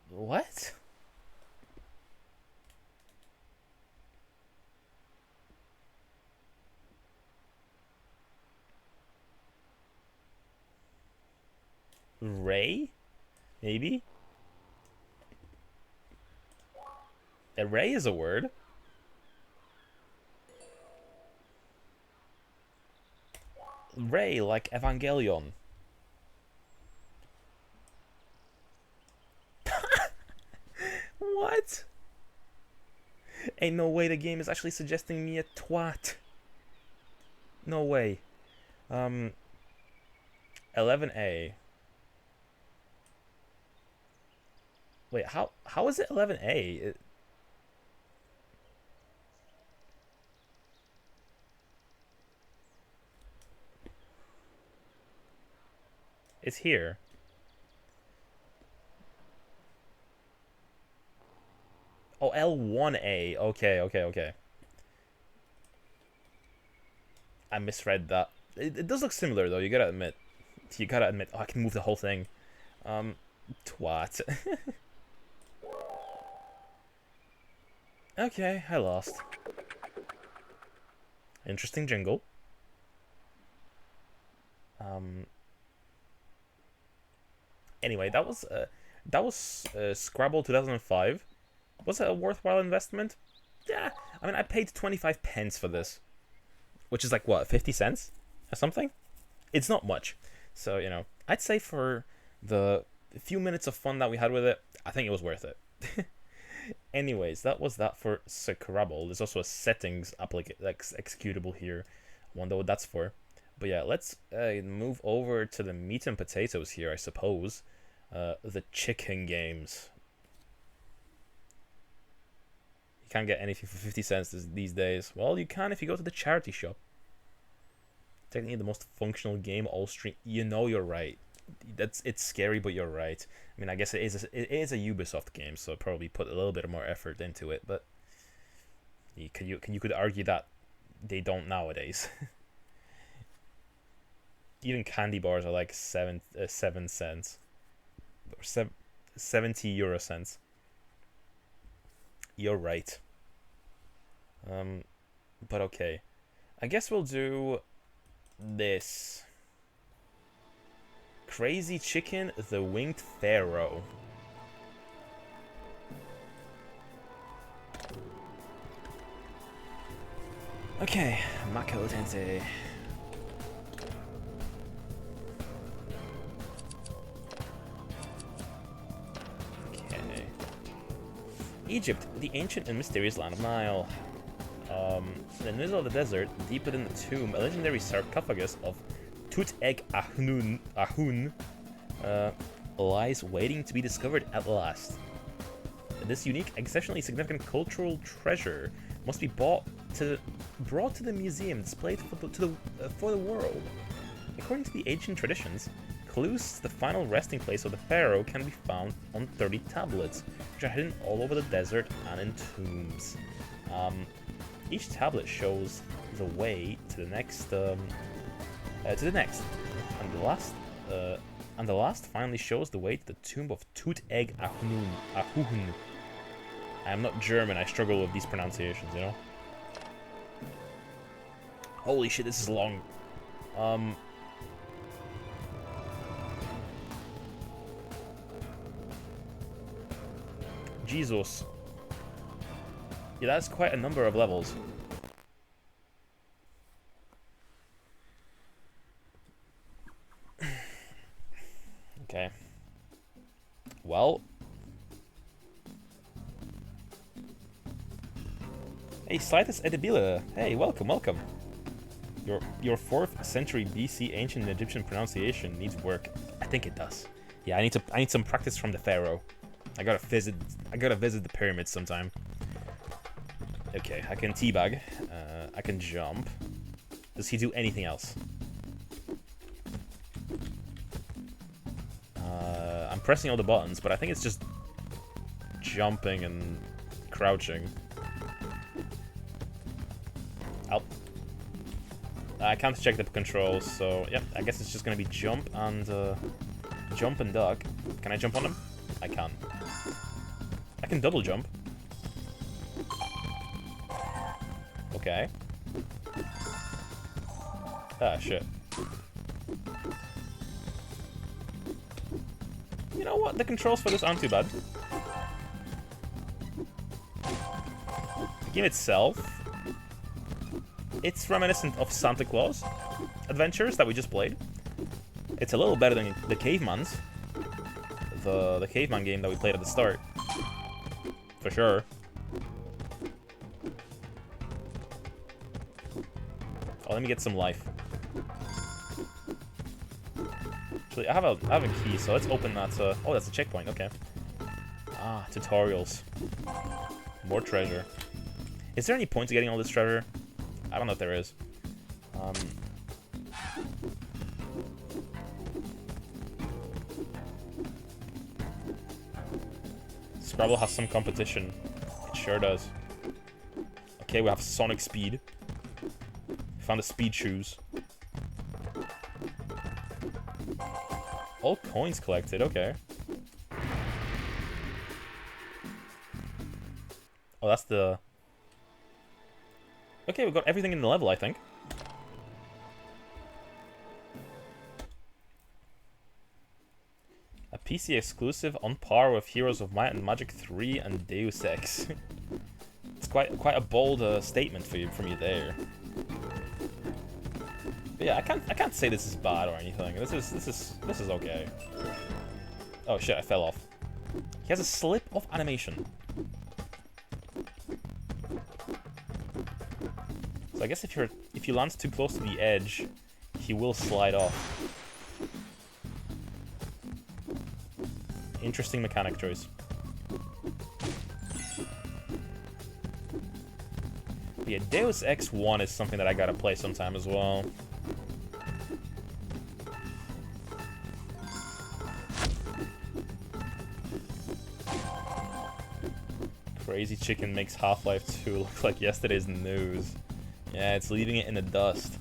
What? Ray? Maybe? Ray is a word. Ray, like Evangelion. What? Ain't no way the game is actually suggesting me a twat. No way. 11A. Wait, how is it 11A? It's here. Oh, L1A. Okay. I misread that. It does look similar though, you gotta admit. Oh, I can move the whole thing. Twat. Okay, I lost. Interesting jingle. Anyway, that was Scrabble 2005. Was it a worthwhile investment? Yeah, I mean, I paid 25 pence for this, which is like what, 50 cents or something? It's not much. So, you know, I'd say for the few minutes of fun that we had with it, I think it was worth it. Anyways, that was that for Scrabble. There's also a settings executable here. I wonder what that's for. But yeah, let's move over to the meat and potatoes here, I suppose. The chicken games. You can't get anything for 50 cents these days. Well, you can if you go to the charity shop. Technically the most functional game all stream. You know you're right. It's scary, but you're right. I mean, I guess it is a Ubisoft game, so probably put a little bit more effort into it. But you could argue that they don't nowadays. Even candy bars are like 7 cents or 70 euro cents. You're right. But okay, I guess we'll do this. Crazy Chicken, the Winged Pharaoh. Okay, Mako Tensei. Okay. Egypt, the ancient and mysterious land of Nile. In the middle of the desert, deep within the tomb, a legendary sarcophagus of Tut-Eg-Ahun lies waiting to be discovered at last. This unique, exceptionally significant cultural treasure must be brought to the museum, displayed for the world. According to the ancient traditions, clues to the final resting place of the pharaoh can be found on 30 tablets, which are hidden all over the desert and in tombs. Each tablet shows the way to the next. And the last finally shows the way to the tomb of Tut-Eg-Ahun. I am not German, I struggle with these pronunciations, you know? Holy shit, this is long. Jesus. Yeah, that's quite a number of levels. Okay. Well. Hey, Citus Edibila. Hey, welcome. Your 4th century BC ancient Egyptian pronunciation needs work. I think it does. Yeah, I need some practice from the pharaoh. I gotta visit the pyramids sometime. Okay, I can teabag. I can jump. Does he do anything else? I'm pressing all the buttons, but I think it's just jumping and crouching. I can't check the controls, so yep, I guess it's just gonna be jump and duck. Can I jump on him? I can. I can double jump. Okay. Ah, shit. You know what? The controls for this aren't too bad. The game itself, it's reminiscent of Santa Claus Adventures that we just played. It's a little better than the Cavemans. The Caveman game that we played at the start. For sure. Oh, let me get some life. Actually, I have a key, so let's open that. Oh, that's a checkpoint. Okay. Ah, tutorials. More treasure. Is there any point to getting all this treasure? I don't know if there is. Scrabble has some competition. It sure does. Okay, we have Sonic Speed. Found the speed shoes. All coins collected, okay. Oh, that's the Okay, we got everything in the level, I think. A PC exclusive on par with Heroes of Might and Magic 3 and Deus Ex. It's quite a bold statement from you there. But yeah, I can't say this is bad or anything. This is okay. Oh shit, I fell off. He has a slip of animation. So I guess if you land too close to the edge, he will slide off. Interesting mechanic choice. But yeah, Deus Ex 1 is something that I gotta play sometime as well. Crazy Chicken makes Half-Life 2 look like yesterday's news. Yeah, it's leaving it in the dust.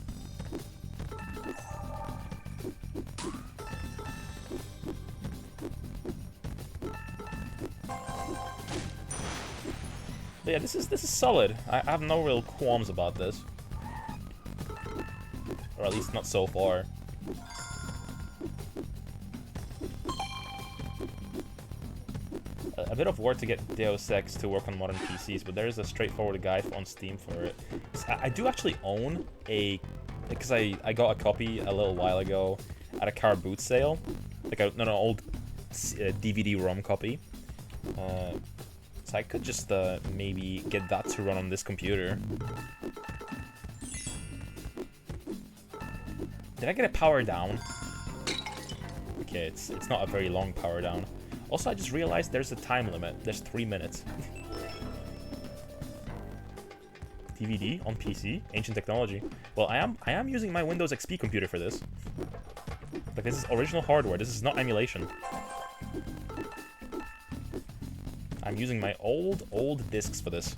But yeah, this is solid. I have no real qualms about this. Or at least not so far. A bit of work to get Deus Ex to work on modern PCs, but there is a straightforward guide on Steam for it. I do actually own a... Because I got a copy a little while ago at a car boot sale. Like an old DVD-ROM copy. So I could just maybe get that to run on this computer. Did I get it powered down? Okay, it's not a very long power down. Also, I just realized there's a time limit. There's 3 minutes. DVD on PC, ancient technology. Well, I am using my Windows XP computer for this. Like, this is original hardware. This is not emulation. I'm using my old discs for this.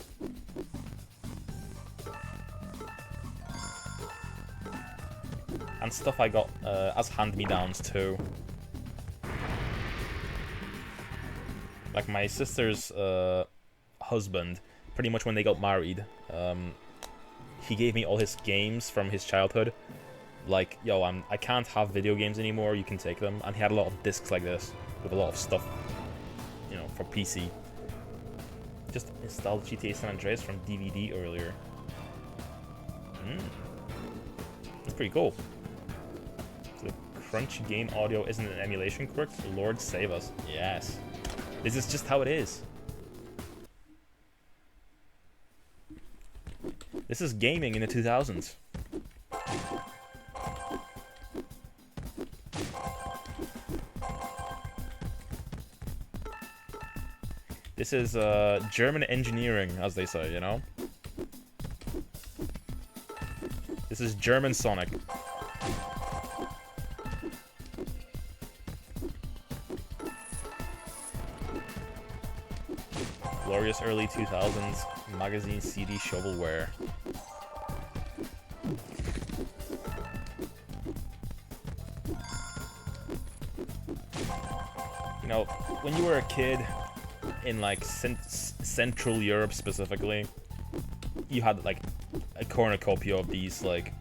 And stuff I got as hand-me-downs too. Like my sister's husband, pretty much when they got married, he gave me all his games from his childhood. Like, yo, I can't have video games anymore, you can take them. And he had a lot of discs like this, with a lot of stuff, you know, for PC. Just installed GTA San Andreas from DVD earlier. That's pretty cool. So the crunchy game audio isn't an emulation quirk? Lord save us. Yes. This is just how it is. This is gaming in the 2000s. This is German engineering, as they say, you know? This is German Sonic. Glorious early 2000s magazine CD shovelware. You know, when you were a kid, in like Central Europe specifically, you had like a cornucopia of these like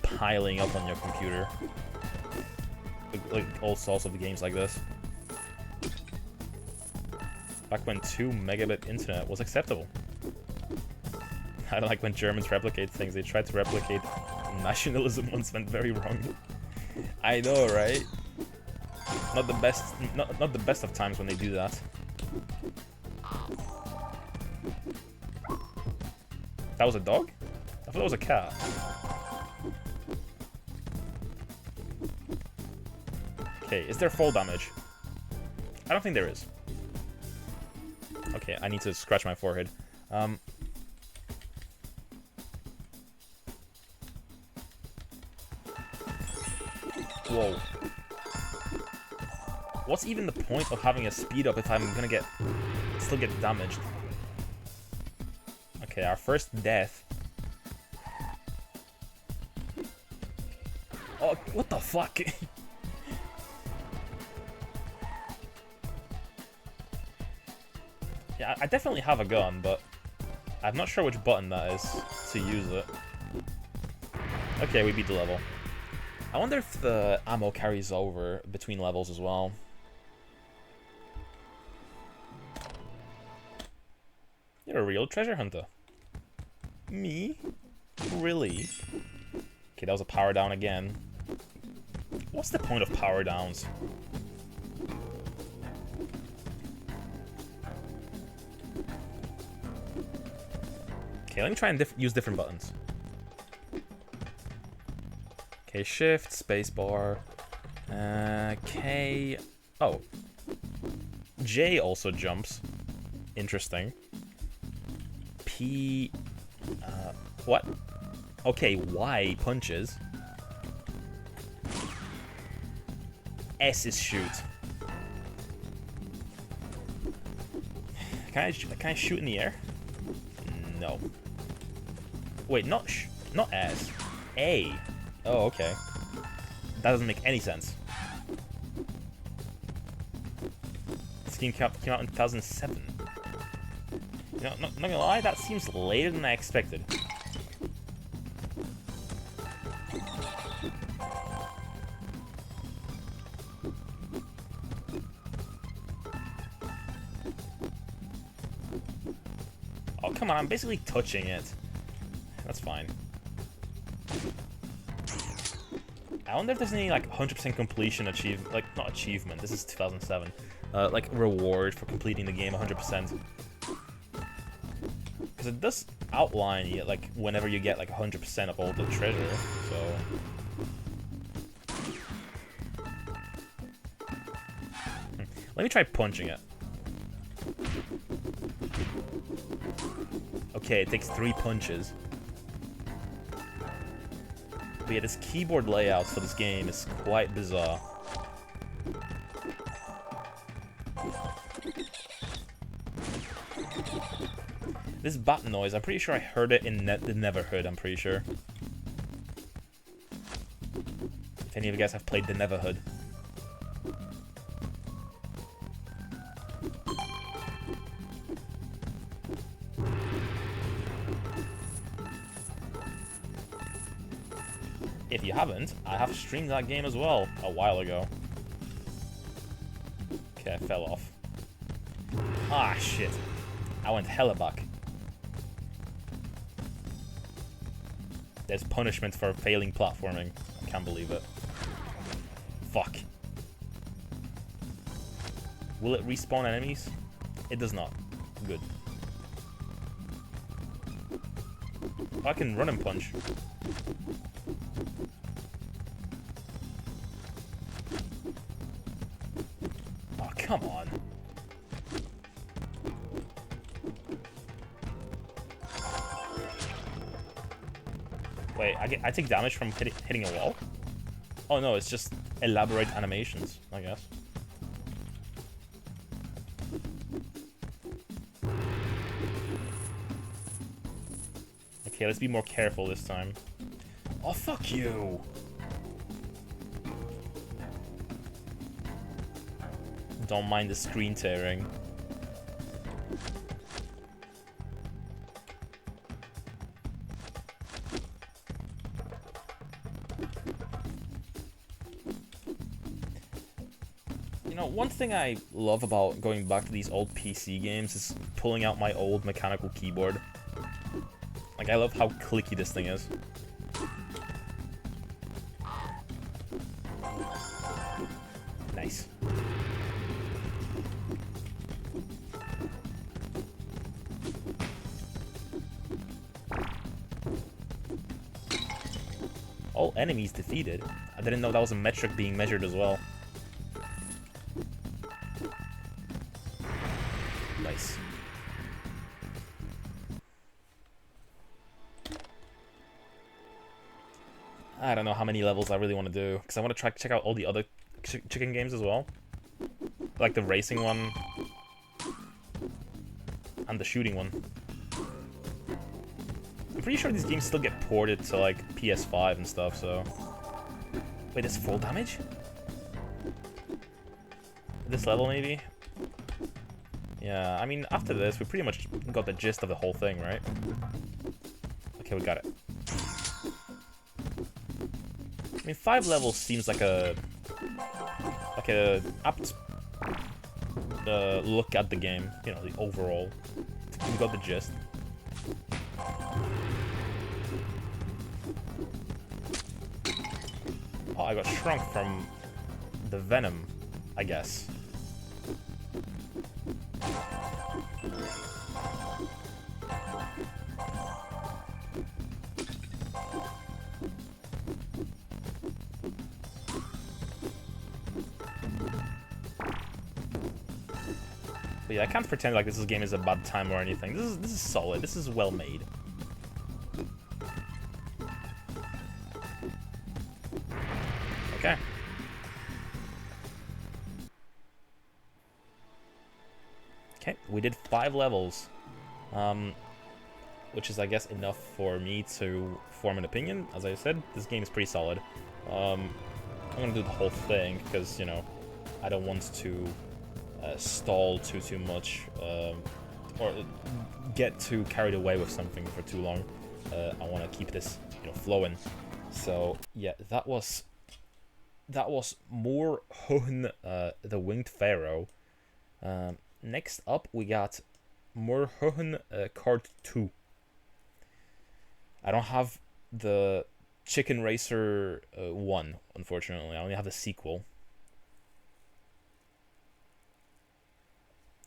piling up on your computer, like all sorts of games like this. Back when 2 megabit internet was acceptable. I don't like when Germans replicate things. They tried to replicate nationalism once, went very wrong. I know, right? Not the best. Not the best of times when they do that. That was a dog? I thought that was a cat. Okay, is there fall damage? I don't think there is. Okay, I need to scratch my forehead. Whoa. What's even the point of having a speed up if I'm gonna still get damaged? Okay, our first death. Oh, what the fuck? Yeah, I definitely have a gun, but I'm not sure which button that is to use it. Okay, we beat the level. I wonder if the ammo carries over between levels as well. You're a real treasure hunter. Me? Really? Okay, that was a power down again. What's the point of power downs? Okay, let me try and use different buttons. Okay, shift, spacebar. K. Oh. J also jumps. Interesting. P. What? Okay, Y punches. S is shoot. Can I shoot in the air? No. Wait, not S. A. Oh, okay. That doesn't make any sense. This game came out in 2007. You know, not gonna lie, that seems later than I expected. Oh, come on, I'm basically touching it. That's fine. I wonder if there's any, like, 100% completion like, not achievement, this is 2007. Like, reward for completing the game 100%. Because it does outline, you, like, whenever you get, like, 100% of all the treasure, so... Let me try punching it. Okay, it takes 3 punches. But yeah, this keyboard layout for this game is quite bizarre. This bat noise, I'm pretty sure I heard it in the Neverhood, I'm pretty sure. If any of you guys have played the Neverhood. If you haven't, I have streamed that game as well a while ago. Okay, I fell off. Ah, shit. I went hella back. There's punishment for failing platforming. I can't believe it. Fuck. Will it respawn enemies? It does not. Good. Oh, I can run and punch. Oh, come on. Wait, I take damage from hitting a wall? Oh no, it's just elaborate animations, I guess. Okay, let's be more careful this time. Oh, fuck you! Don't mind the screen tearing. You know, one thing I love about going back to these old PC games is pulling out my old mechanical keyboard. Like, I love how clicky this thing is. Nice. All enemies defeated. I didn't know that was a metric being measured as well. Nice. I don't know how many levels I really want to do, because I want to check out all the other chicken games as well. Like the racing one. And the shooting one. I'm pretty sure these games still get ported to like PS5 and stuff, so... Wait, there's full damage? This level maybe? Yeah, I mean, after this, we pretty much got the gist of the whole thing, right? Okay, we got it. I mean, 5 levels seems like a apt look at the game. You know, the overall. We got the gist. Oh, I got shrunk from the venom, I guess. But yeah, I can't pretend like this game is a bad time or anything. This is solid. This is well made. Okay. Okay, we did 5 levels. Which is, I guess, enough for me to form an opinion. As I said, this game is pretty solid. I'm gonna do the whole thing, because, you know, I don't want to stall too much, or get too carried away with something for too long. I want to keep this, you know, flowing. So yeah, that was Moorhuhn, the Winged Pharaoh. Next up, we got Moorhuhn, Kart 2. I don't have the Chicken Racer 1, unfortunately. I only have the sequel.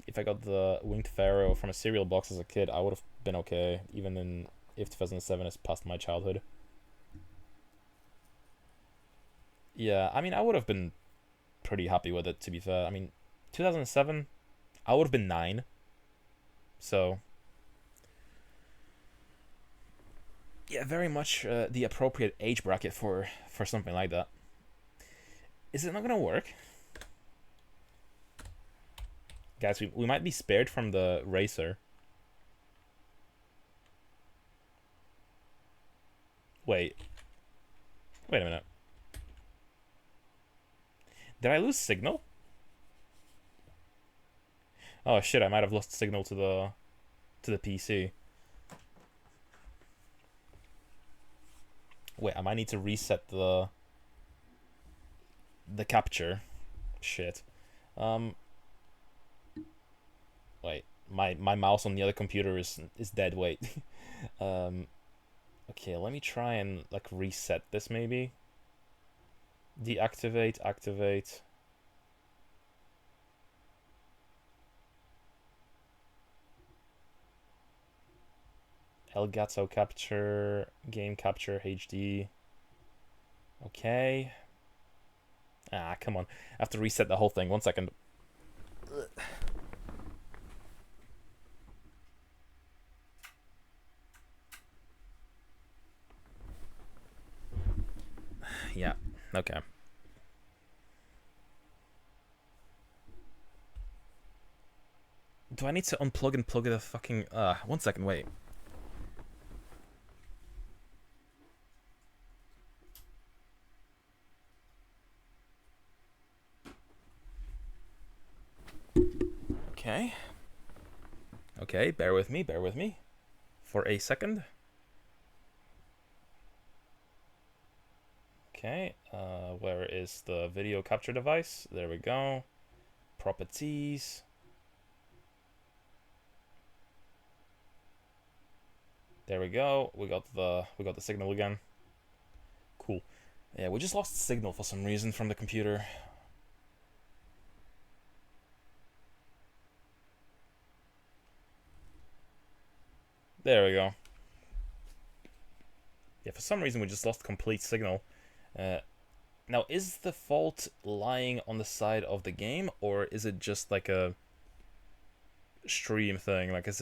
If I got the Winged Pharaoh from a cereal box as a kid, I would have been okay, even if 2007 is past my childhood. Yeah, I mean, I would have been pretty happy with it, to be fair. I mean, 2007, I would have been 9. So, yeah, very much the appropriate age bracket for something like that. Is it not gonna work? Guys, we might be spared from the racer. Wait a minute. Did I lose signal? Oh shit, I might have lost signal to the PC. Wait, I might need to reset the capture. Shit. Wait, my mouse on the other computer is dead. Wait. Okay, let me try and like reset this maybe. Deactivate, activate. Elgato capture, game capture HD. Okay. Ah, come on. I have to reset the whole thing. 1 second. Yeah, okay. Do I need to unplug and plug the fucking... 1 second, wait. Okay. Okay, bear with me for a second. Okay, where is the video capture device? There we go. Properties. There we go. We got the signal again. Cool. Yeah, we just lost signal for some reason from the computer. There we go. Yeah, for some reason we just lost complete signal. Now, is the fault lying on the side of the game, or is it just like a stream thing? Like, is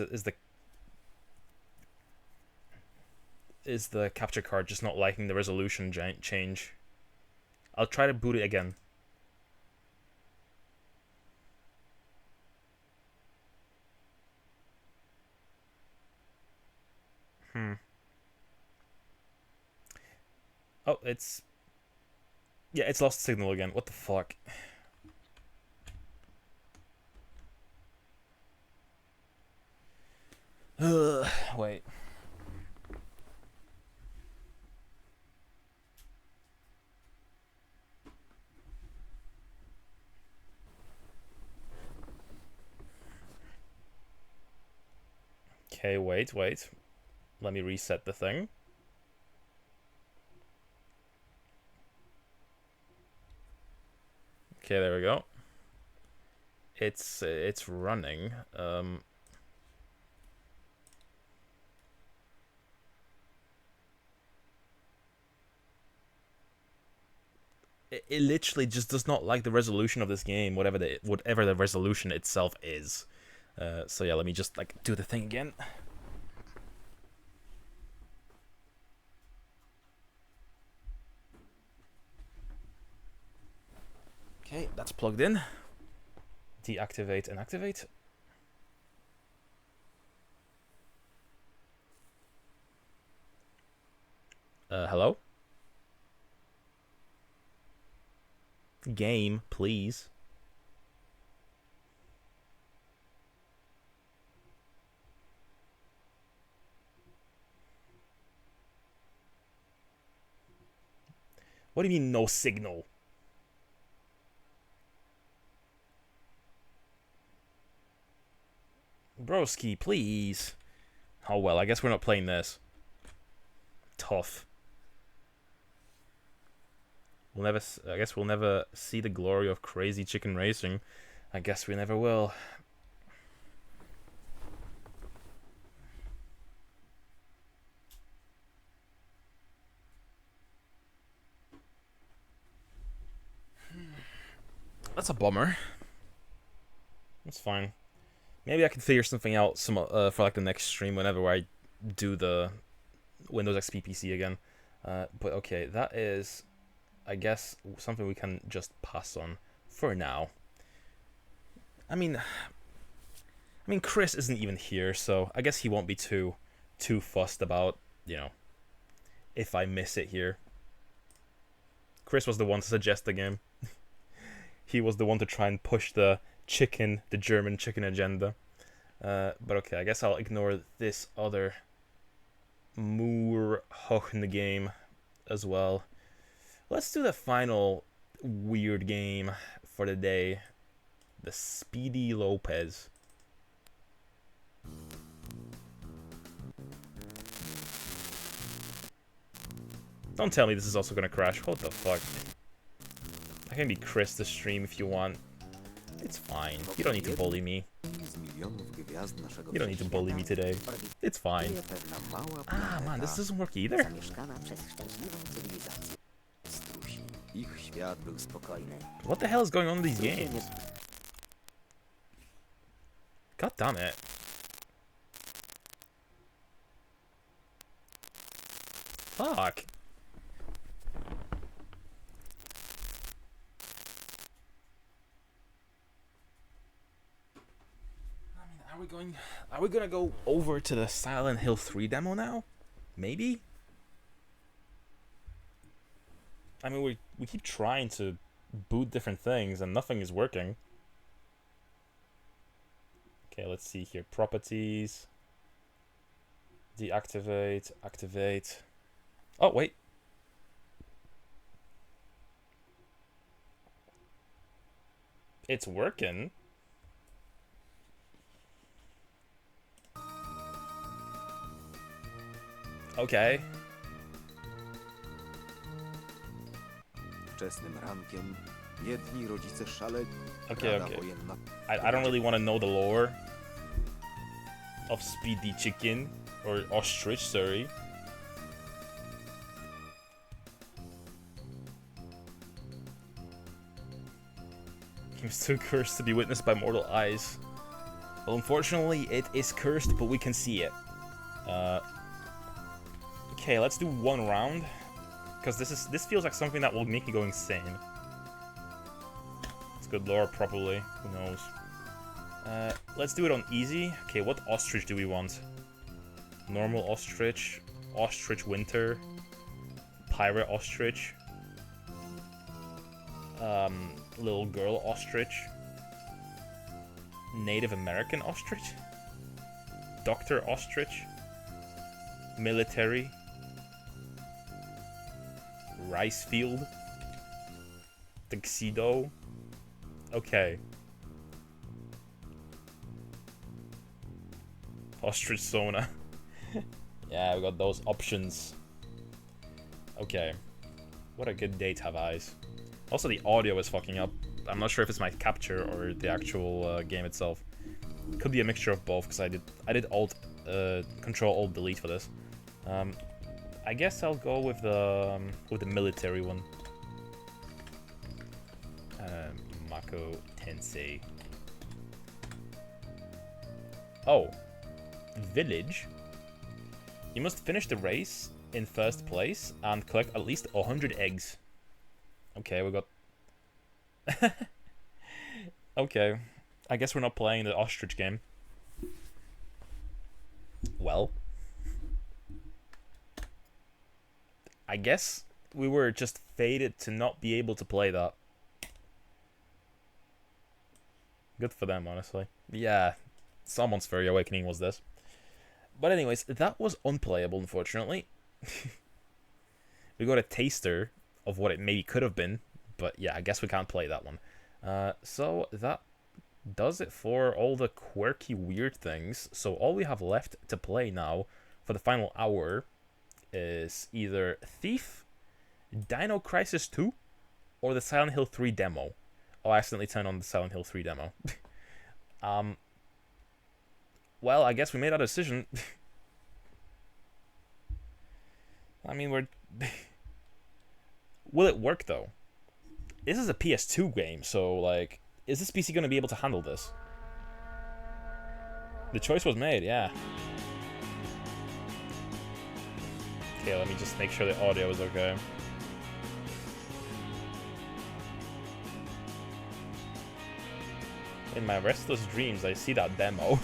the capture card just not liking the resolution change? I'll try to boot it again. Oh, it's... Yeah, it's lost signal again. What the fuck? Wait. Okay, wait. Let me reset the thing. Okay, there we go. It's running. It literally just does not like the resolution of this game, whatever the resolution itself is. So yeah, let me just like do the thing again. Okay, that's plugged in. Deactivate and activate. Hello? Game, please. What do you mean no signal? Broski, please. Oh well, I guess we're not playing this. Tough. I guess we'll never see the glory of crazy chicken racing. I guess we never will. That's a bummer. That's fine. Maybe I can figure something out for like the next stream whenever I do the Windows XP PC again. But okay, that is, I guess, something we can just pass on for now. I mean, Chris isn't even here, so I guess he won't be too fussed about, you know, if I miss it here. Chris was the one to suggest the game. He was the one to try and push the German chicken agenda. But okay, I guess I'll ignore this other Moorhuhn game as well. Let's do the final weird game for the day. The Spidi Lopez. Don't tell me this is also gonna crash. What the fuck? I can be Chris the stream if you want. It's fine. You don't need to bully me. You don't need to bully me today. It's fine. Ah, man, this doesn't work either. What the hell is going on in these games? God damn it. Fuck. Are we gonna go over to the Silent Hill 3 demo now? Maybe? I mean, we keep trying to boot different things and nothing is working. Okay, let's see here. Properties. Deactivate. Activate. Oh, wait. It's working. Okay. Okay. I don't really want to know the lore of Spidi Chicken or Ostrich, sorry. Game's too cursed to be witnessed by mortal eyes. Well, unfortunately, it is cursed, but we can see it. Okay, let's do one round, because this feels like something that will make me go insane. It's good lore, probably. Who knows? Let's do it on easy. Okay, what ostrich do we want? Normal ostrich, ostrich winter, pirate ostrich, little girl ostrich, Native American ostrich. Dr. Ostrich, Military, Rice Field, Tuxedo. Okay. Ostrich Sona. Yeah, we got those options. Okay. What a good day, Tavais. Also, the audio is fucking up. I'm not sure if it's my capture or the actual game itself. Could be a mixture of both, because I did Alt, Control Alt Delete for this. I guess I'll go with the military one. Mako Tensei. Oh, village. You must finish the race in first place and collect at least 100 eggs. Okay, we got. Okay, I guess we're not playing the ostrich game. Well, I guess we were just fated to not be able to play that. Good for them, honestly. Yeah, someone's furry awakening was this. But anyways, that was unplayable, unfortunately. We got a taster of what it maybe could have been, but yeah, I guess we can't play that one. So that does it for all the quirky, weird things. So all we have left to play now for the final hour is either Thief, Dino Crisis 2, or the Silent Hill 3 demo. Oh, I accidentally turned on the Silent Hill 3 demo. Well, I guess we made our decision. I mean, we're... Will it work, though? This is a PS2 game, so, like... Is this PC going to be able to handle this? The choice was made, yeah. Okay, let me just make sure the audio is okay. In my restless dreams, I see that demo.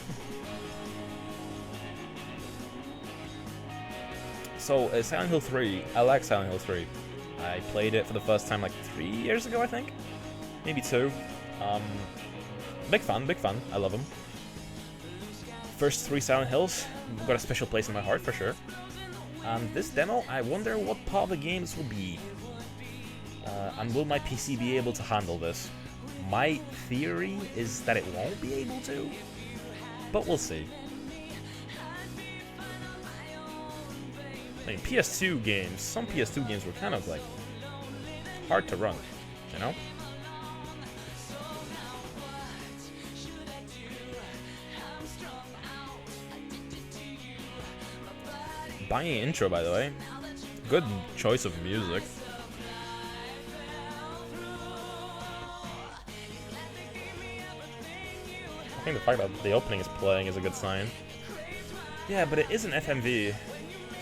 So, Silent Hill 3, I like Silent Hill 3. I played it for the first time like 3 years ago, I think? Maybe 2. Big fan, I love them. First 3 Silent Hills, got a special place in my heart for sure. And this demo, I wonder what part of the game this will be. And will my PC be able to handle this? My theory is that it won't be able to, but we'll see. I mean, PS2 games, some PS2 games were kind of like hard to run, you know? Banging intro, by the way. Good choice of music. I think the fact that the opening is playing is a good sign. Yeah, but it is an FMV,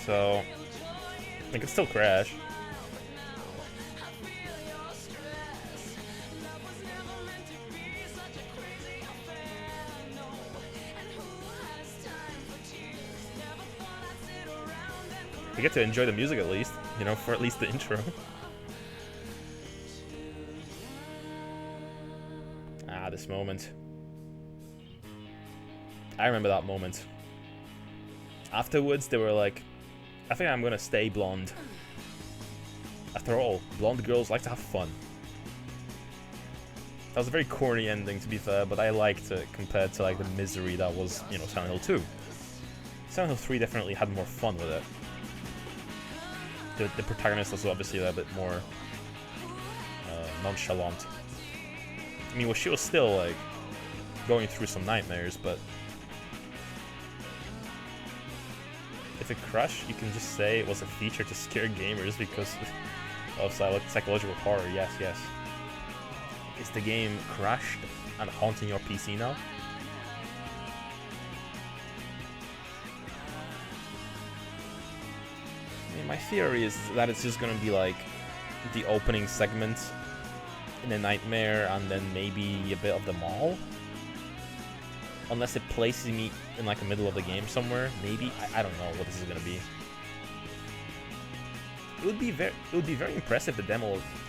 so it could still crash. We get to enjoy the music at least, you know, for at least the intro. Ah, this moment. I remember that moment. Afterwards, they were like, I think I'm gonna stay blonde. After all, blonde girls like to have fun. That was a very corny ending, to be fair, but I liked it compared to like the misery that was, you know, Silent Hill 2. Silent Hill 3 definitely had more fun with it. The protagonist was obviously a bit more nonchalant. I mean, well, she was still like going through some nightmares, but if it crashed, you can just say it was a feature to scare gamers because of psychological horror. Yes, yes. Is the game crashed and haunting your PC now? I mean, my theory is that it's just gonna be like the opening segment in a nightmare and then maybe a bit of the mall. Unless it places me in like the middle of the game somewhere, maybe. I don't know what this is gonna be. It would be very impressive if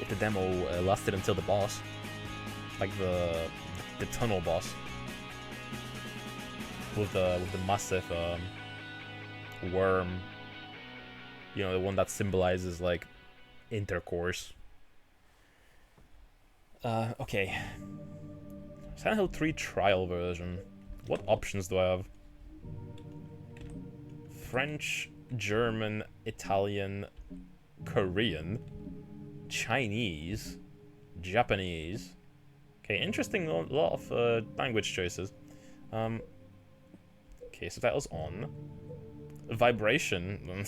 the demo lasted until the boss, like the tunnel boss. with the massive worm. You know, the one that symbolizes like intercourse. Okay. Silent Hill 3 trial version. What options do I have? French, German, Italian, Korean, Chinese, Japanese. Okay, interesting lot of language choices. Okay, subtitles on. Vibration.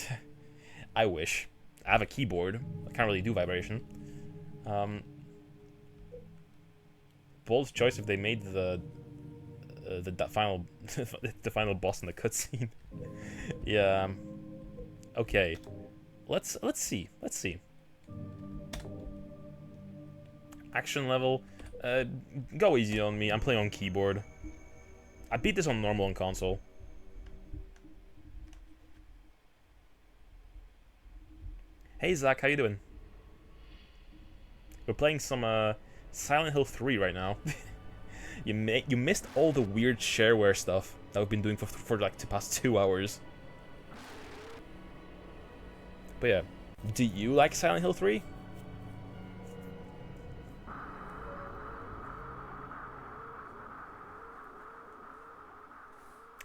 I wish. I have a keyboard. I can't really do vibration. Bold choice if they made the final the final boss in the cutscene. Yeah. Okay. Let's see. Action level. Go easy on me. I'm playing on keyboard. I beat this on normal on console. Hey Zach, how you doing? We're playing some Silent Hill 3 right now. You missed all the weird shareware stuff that we've been doing for like the past 2 hours. But yeah, do you like Silent Hill 3?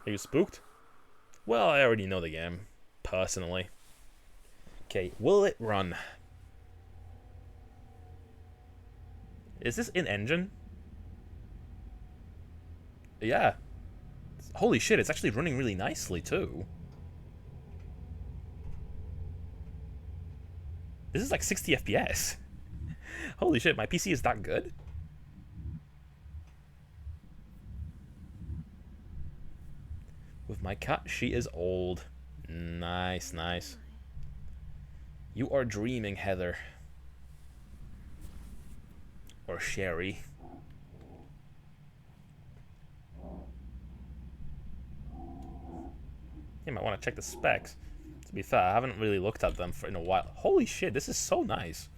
Are you spooked? Well, I already know the game, personally. Okay, will it run? Is this in-engine? Yeah. Holy shit, it's actually running really nicely, too. This is like 60 FPS. Holy shit, my PC is that good? With my cat, she is old. Nice, nice. You are dreaming, Heather. Or Sherry. You might want to check the specs. To be fair, I haven't really looked at them in a while. Holy shit, this is so nice.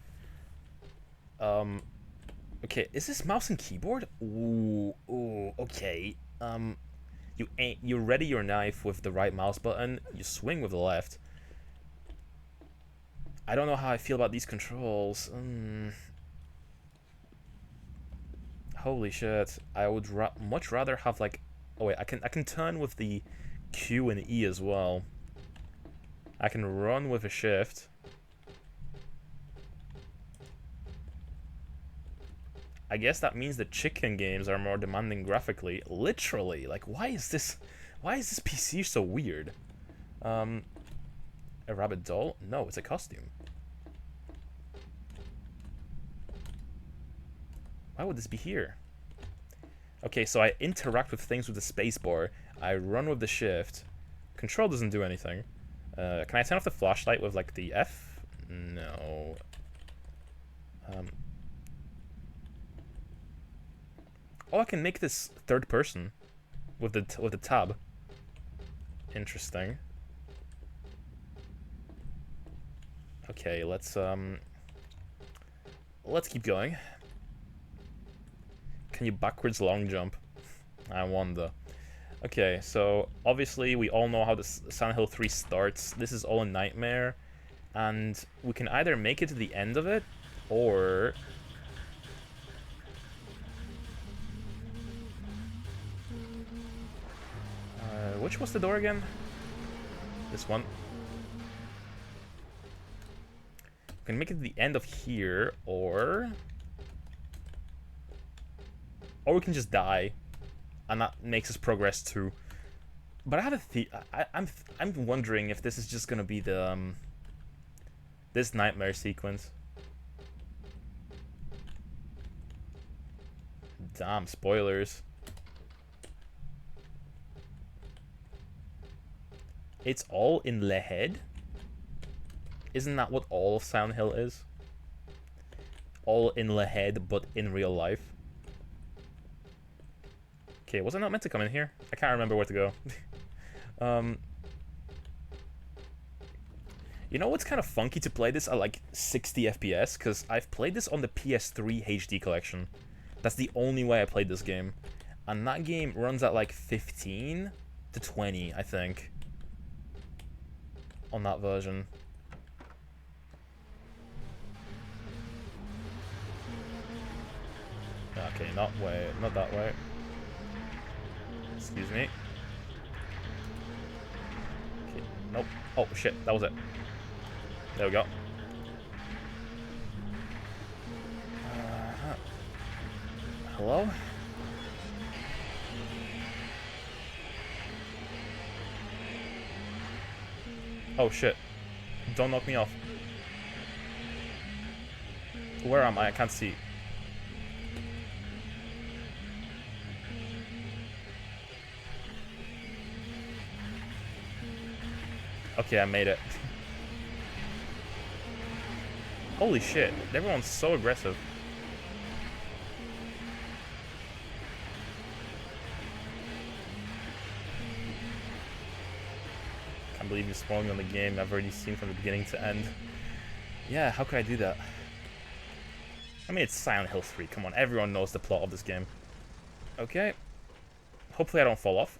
Okay, is this mouse and keyboard? Ooh, okay. You ready your knife with the right mouse button, you swing with the left. I don't know how I feel about these controls. Holy shit, I would much rather have like... Oh wait, I can turn with the Q and E as well. I can run with a shift. I guess that means the chicken games are more demanding graphically. Literally, like why is this PC so weird? A rabbit doll? No, it's a costume. Why would this be here? Okay, so I interact with things with the spacebar. I run with the shift. Control doesn't do anything. Can I turn off the flashlight with like the F? No. Oh, I can make this third person with the tab. Interesting. Okay, let's keep going. Can you backwards long jump? I wonder. Okay, so obviously we all know how this Silent Hill 3 starts. This is all a nightmare, and we can either make it to the end of it, or which was the door again? This one. We can make it to the end of here, or we can just die, and that makes us progress too. But I have I'm wondering if this is just gonna be the this nightmare sequence. Damn, spoilers. It's all in the head? Isn't that what all of Silent Hill is? All in the head, but in real life. Okay, was I not meant to come in here? I can't remember where to go. You know what's kind of funky to play this at like 60 FPS? Because I've played this on the PS3 HD collection. That's the only way I played this game. And that game runs at like 15. to 20, I think, on that version. Okay, not that way. Excuse me. Okay, nope. Oh shit, that was it. There we go. Hello? Oh shit. Don't knock me off. Where am I? I can't see. Okay, I made it. Holy shit, everyone's so aggressive. Can't believe you're spoiling on the game I've already seen from the beginning to end. Yeah, how could I do that? I mean, it's Silent Hill 3, come on, everyone knows the plot of this game. Okay. Hopefully I don't fall off.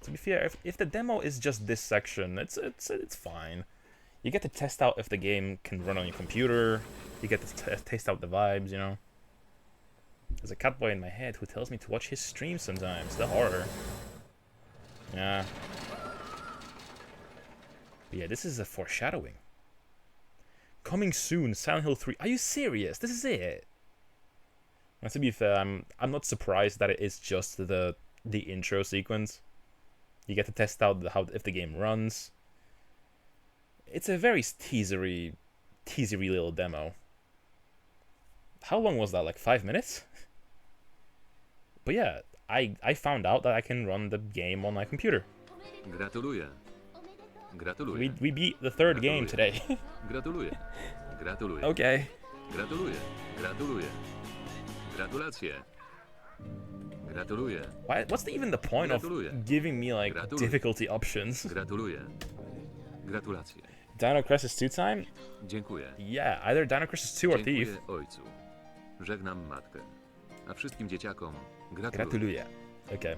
To be fair, if the demo is just this section, it's fine. You get to test out if the game can run on your computer. You get to test out the vibes, you know. There's a catboy in my head who tells me to watch his stream sometimes. The horror. Yeah. But yeah, this is a foreshadowing. Coming soon, Silent Hill 3. Are you serious? This is it? And to be fair, I'm not surprised that it is just the intro sequence. You get to test out if the game runs. It's a very teasery little demo. How long was that? Like 5 minutes? But yeah, I found out that I can run the game on my computer. Gratuluję. Gratuluję. We beat the third game today. Gratuluję. Gratuluję. Okay. Gratuluję. Gratuluję. Gratulacje. Gratuluję. What's even the point of giving me like difficulty options? Gratuluję. Gratulacje. Dino Crisis 2 time? Dziękuję. Yeah, either Dino Crisis 2 or Thief. Dziękuję ojcu. Żegnam matkę. A wszystkim dzieciakom gratuluję. Gratuluję. Okay.